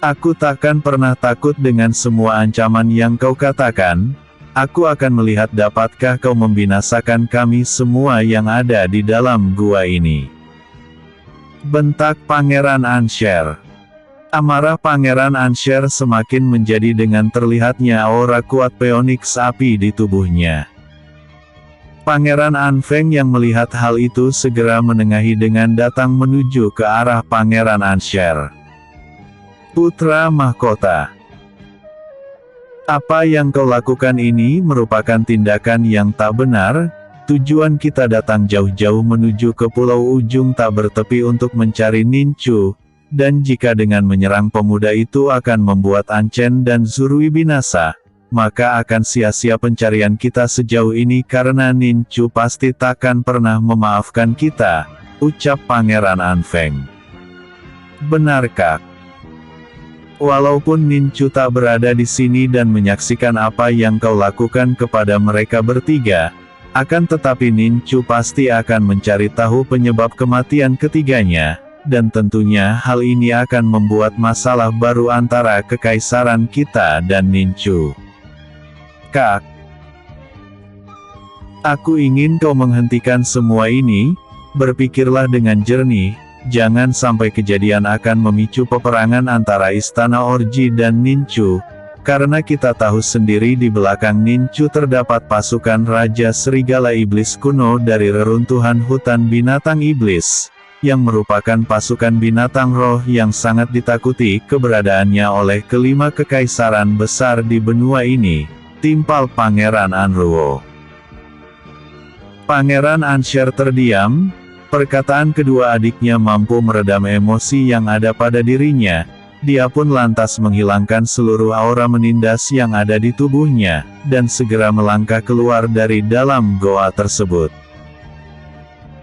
Aku takkan pernah takut dengan semua ancaman yang kau katakan. Aku akan melihat dapatkah kau membinasakan kami semua yang ada di dalam gua ini. Bentak Pangeran Ansher. Amarah Pangeran Ansher semakin menjadi dengan terlihatnya aura kuat Phoenix api di tubuhnya. Pangeran Anfeng yang melihat hal itu segera menengahi dengan datang menuju ke arah Pangeran Ansher. Putra Mahkota, apa yang kau lakukan ini merupakan tindakan yang tak benar. Tujuan kita datang jauh-jauh menuju ke pulau ujung tak bertepi untuk mencari Ninchu, dan jika dengan menyerang pemuda itu akan membuat Anchen dan Zurui binasa, maka akan sia-sia pencarian kita sejauh ini karena Ninchu pasti takkan pernah memaafkan kita, ucap Pangeran Anfeng. Benarkah? Walaupun Ninchu tak berada di sini dan menyaksikan apa yang kau lakukan kepada mereka bertiga, akan tetapi Ninchu pasti akan mencari tahu penyebab kematian ketiganya, dan tentunya hal ini akan membuat masalah baru antara kekaisaran kita dan Ninchu. Kak, aku ingin kau menghentikan semua ini. Berpikirlah dengan jernih, jangan sampai kejadian akan memicu peperangan antara Istana Orji dan Ninchu, karena kita tahu sendiri di belakang Ninchu terdapat pasukan Raja Serigala Iblis kuno dari reruntuhan hutan binatang iblis, yang merupakan pasukan binatang roh yang sangat ditakuti keberadaannya oleh kelima kekaisaran besar di benua ini, timpal Pangeran Anruo. Pangeran Ansher terdiam. Perkataan kedua adiknya mampu meredam emosi yang ada pada dirinya. Dia pun lantas menghilangkan seluruh aura menindas yang ada di tubuhnya, dan segera melangkah keluar dari dalam goa tersebut.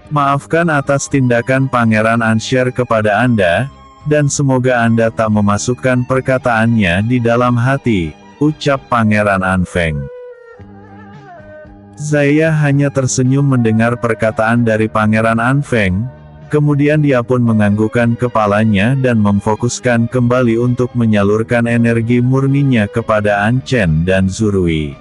Maafkan atas tindakan Pangeran Ansher kepada Anda, dan semoga Anda tak memasukkan perkataannya di dalam hati, ucap Pangeran Anfeng. Zaya hanya tersenyum mendengar perkataan dari Pangeran Anfeng, kemudian dia pun menganggukkan kepalanya dan memfokuskan kembali untuk menyalurkan energi murninya kepada Anchen dan Zurui.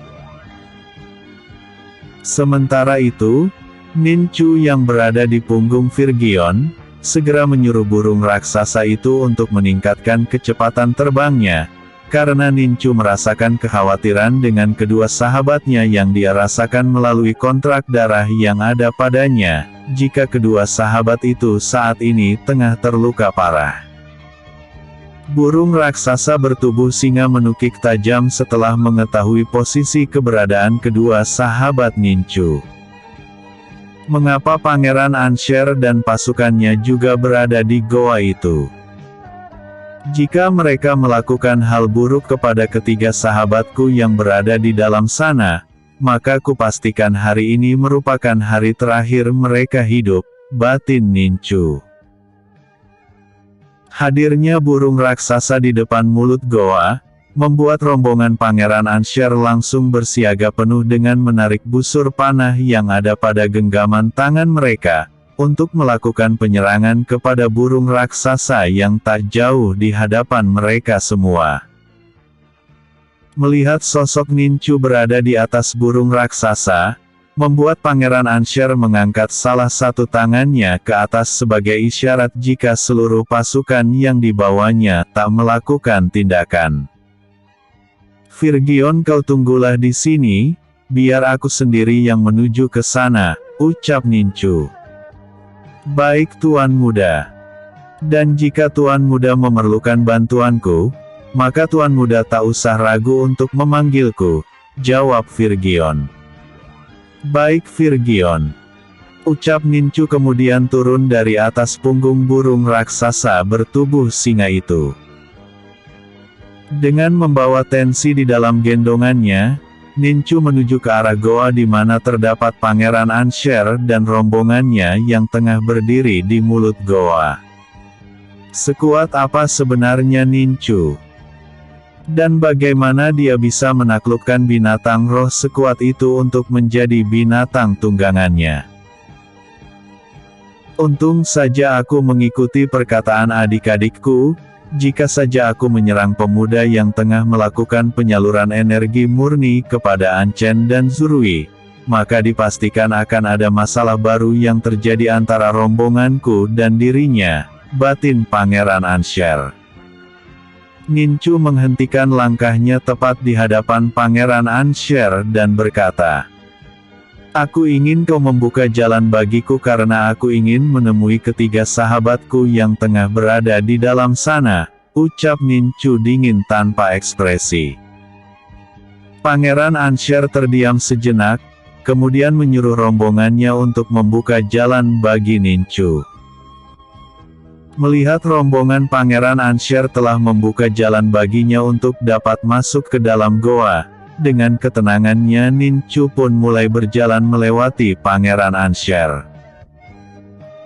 Sementara itu, Ninchu yang berada di punggung Virgion, segera menyuruh burung raksasa itu untuk meningkatkan kecepatan terbangnya, karena Ninchu merasakan kekhawatiran dengan kedua sahabatnya yang dia rasakan melalui kontrak darah yang ada padanya, jika kedua sahabat itu saat ini tengah terluka parah. Burung raksasa bertubuh singa menukik tajam setelah mengetahui posisi keberadaan kedua sahabat Ninchu. Mengapa Pangeran Ansher dan pasukannya juga berada di goa itu? Jika mereka melakukan hal buruk kepada ketiga sahabatku yang berada di dalam sana, maka kupastikan hari ini merupakan hari terakhir mereka hidup, batin Ninchu. Hadirnya burung raksasa di depan mulut goa, membuat rombongan Pangeran Ansher langsung bersiaga penuh dengan menarik busur panah yang ada pada genggaman tangan mereka, untuk melakukan penyerangan kepada burung raksasa yang tak jauh di hadapan mereka semua. Melihat sosok Ninchu berada di atas burung raksasa, membuat Pangeran Ansher mengangkat salah satu tangannya ke atas sebagai isyarat jika seluruh pasukan yang dibawanya tak melakukan tindakan. Virgion, kau tunggulah di sini, biar aku sendiri yang menuju ke sana, ucap Ninchu. Baik Tuan Muda. Dan jika Tuan Muda memerlukan bantuanku, maka Tuan Muda tak usah ragu untuk memanggilku, jawab Virgion. Baik Virgion, ucap Ninchu kemudian turun dari atas punggung burung raksasa bertubuh singa itu. Dengan membawa tensi di dalam gendongannya, Ninchu menuju ke arah goa di mana terdapat Pangeran Ansher dan rombongannya yang tengah berdiri di mulut goa. Sekuat apa sebenarnya Ninchu? Dan bagaimana dia bisa menaklukkan binatang roh sekuat itu untuk menjadi binatang tunggangannya? Untung saja aku mengikuti perkataan adik-adikku. Jika saja aku menyerang pemuda yang tengah melakukan penyaluran energi murni kepada Anchen dan Zurui, maka dipastikan akan ada masalah baru yang terjadi antara rombonganku dan dirinya, batin Pangeran Ansher. Nincu menghentikan langkahnya tepat di hadapan Pangeran Anshar dan berkata, "Aku ingin kau membuka jalan bagiku karena aku ingin menemui ketiga sahabatku yang tengah berada di dalam sana," ucap Nincu dingin tanpa ekspresi. Pangeran Anshar terdiam sejenak, kemudian menyuruh rombongannya untuk membuka jalan bagi Nincu. Melihat rombongan Pangeran Anshar telah membuka jalan baginya untuk dapat masuk ke dalam goa, dengan ketenangannya Nincu pun mulai berjalan melewati Pangeran Anshar.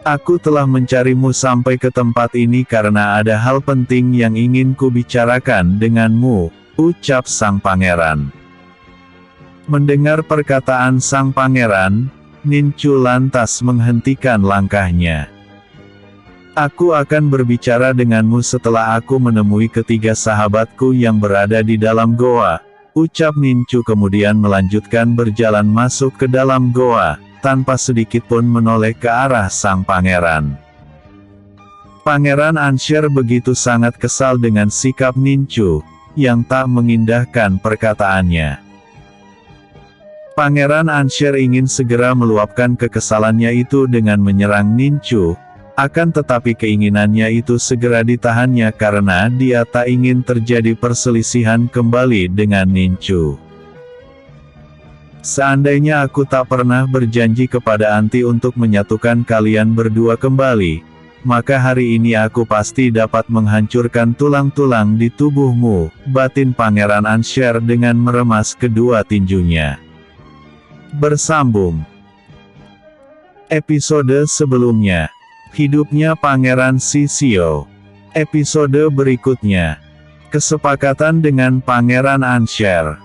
"Aku telah mencarimu sampai ke tempat ini karena ada hal penting yang ingin kubicarakan denganmu," ucap sang pangeran. Mendengar perkataan sang pangeran, Nincu lantas menghentikan langkahnya. "Aku akan berbicara denganmu setelah aku menemui ketiga sahabatku yang berada di dalam goa," ucap Nincu kemudian melanjutkan berjalan masuk ke dalam goa, tanpa sedikit pun menoleh ke arah sang pangeran. Pangeran Anshar begitu sangat kesal dengan sikap Nincu, yang tak mengindahkan perkataannya. Pangeran Anshar ingin segera meluapkan kekesalannya itu dengan menyerang Nincu, akan tetapi keinginannya itu segera ditahannya karena dia tak ingin terjadi perselisihan kembali dengan Nincu. "Seandainya aku tak pernah berjanji kepada Anti untuk menyatukan kalian berdua kembali, maka hari ini aku pasti dapat menghancurkan tulang-tulang di tubuhmu," batin Pangeran Anshar dengan meremas kedua tinjunya. Bersambung episode sebelumnya. Hidupnya Pangeran Sisio. Episode berikutnya. Kesepakatan dengan Pangeran Anshar.